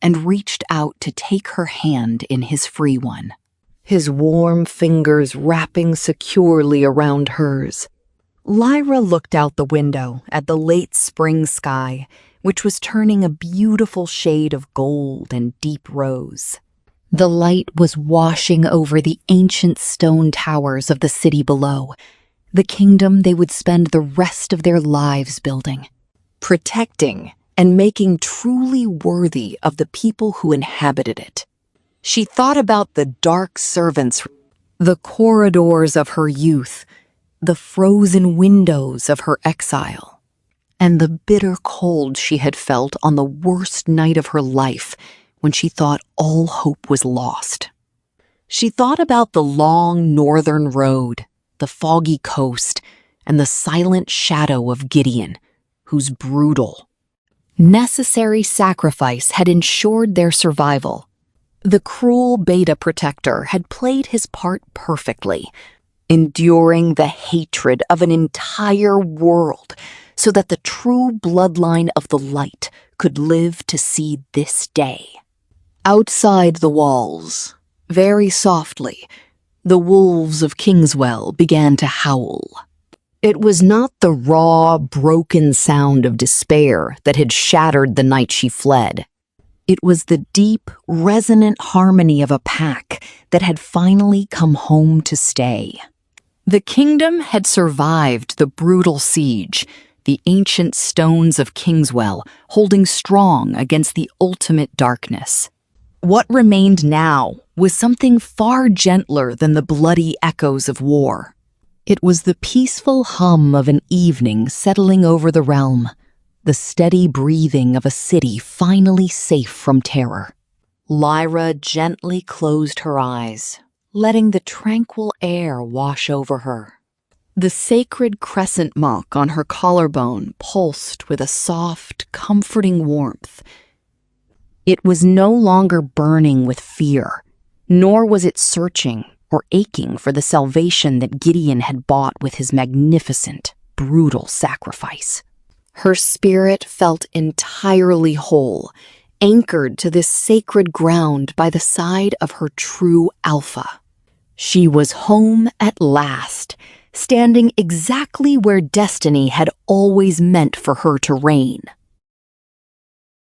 and reached out to take her hand in his free one, his warm fingers wrapping securely around hers. Lyra looked out the window at the late spring sky, which was turning a beautiful shade of gold and deep rose. The light was washing over the ancient stone towers of the city below, the kingdom they would spend the rest of their lives building, protecting and making truly worthy of the people who inhabited it. She thought about the dark servants, the corridors of her youth, the frozen windows of her exile, and the bitter cold she had felt on the worst night of her life when she thought all hope was lost. She thought about the long northern road, the foggy coast, and the silent shadow of Gideon, whose brutal, necessary sacrifice had ensured their survival. The cruel Beta Protector had played his part perfectly, enduring the hatred of an entire world so that the true bloodline of the light could live to see this day. Outside the walls, very softly, the wolves of Kingswell began to howl. It was not the raw, broken sound of despair that had shattered the night she fled. It was the deep, resonant harmony of a pack that had finally come home to stay. The kingdom had survived the brutal siege, the ancient stones of Kingswell holding strong against the ultimate darkness. What remained now was something far gentler than the bloody echoes of war. It was the peaceful hum of an evening settling over the realm, the steady breathing of a city finally safe from terror. Lyra gently closed her eyes, letting the tranquil air wash over her. The sacred crescent mark on her collarbone pulsed with a soft, comforting warmth. It was no longer burning with fear, nor was it searching or aching for the salvation that Gideon had bought with his magnificent, brutal sacrifice. Her spirit felt entirely whole, anchored to this sacred ground by the side of her true alpha. She was home at last, standing exactly where destiny had always meant for her to reign.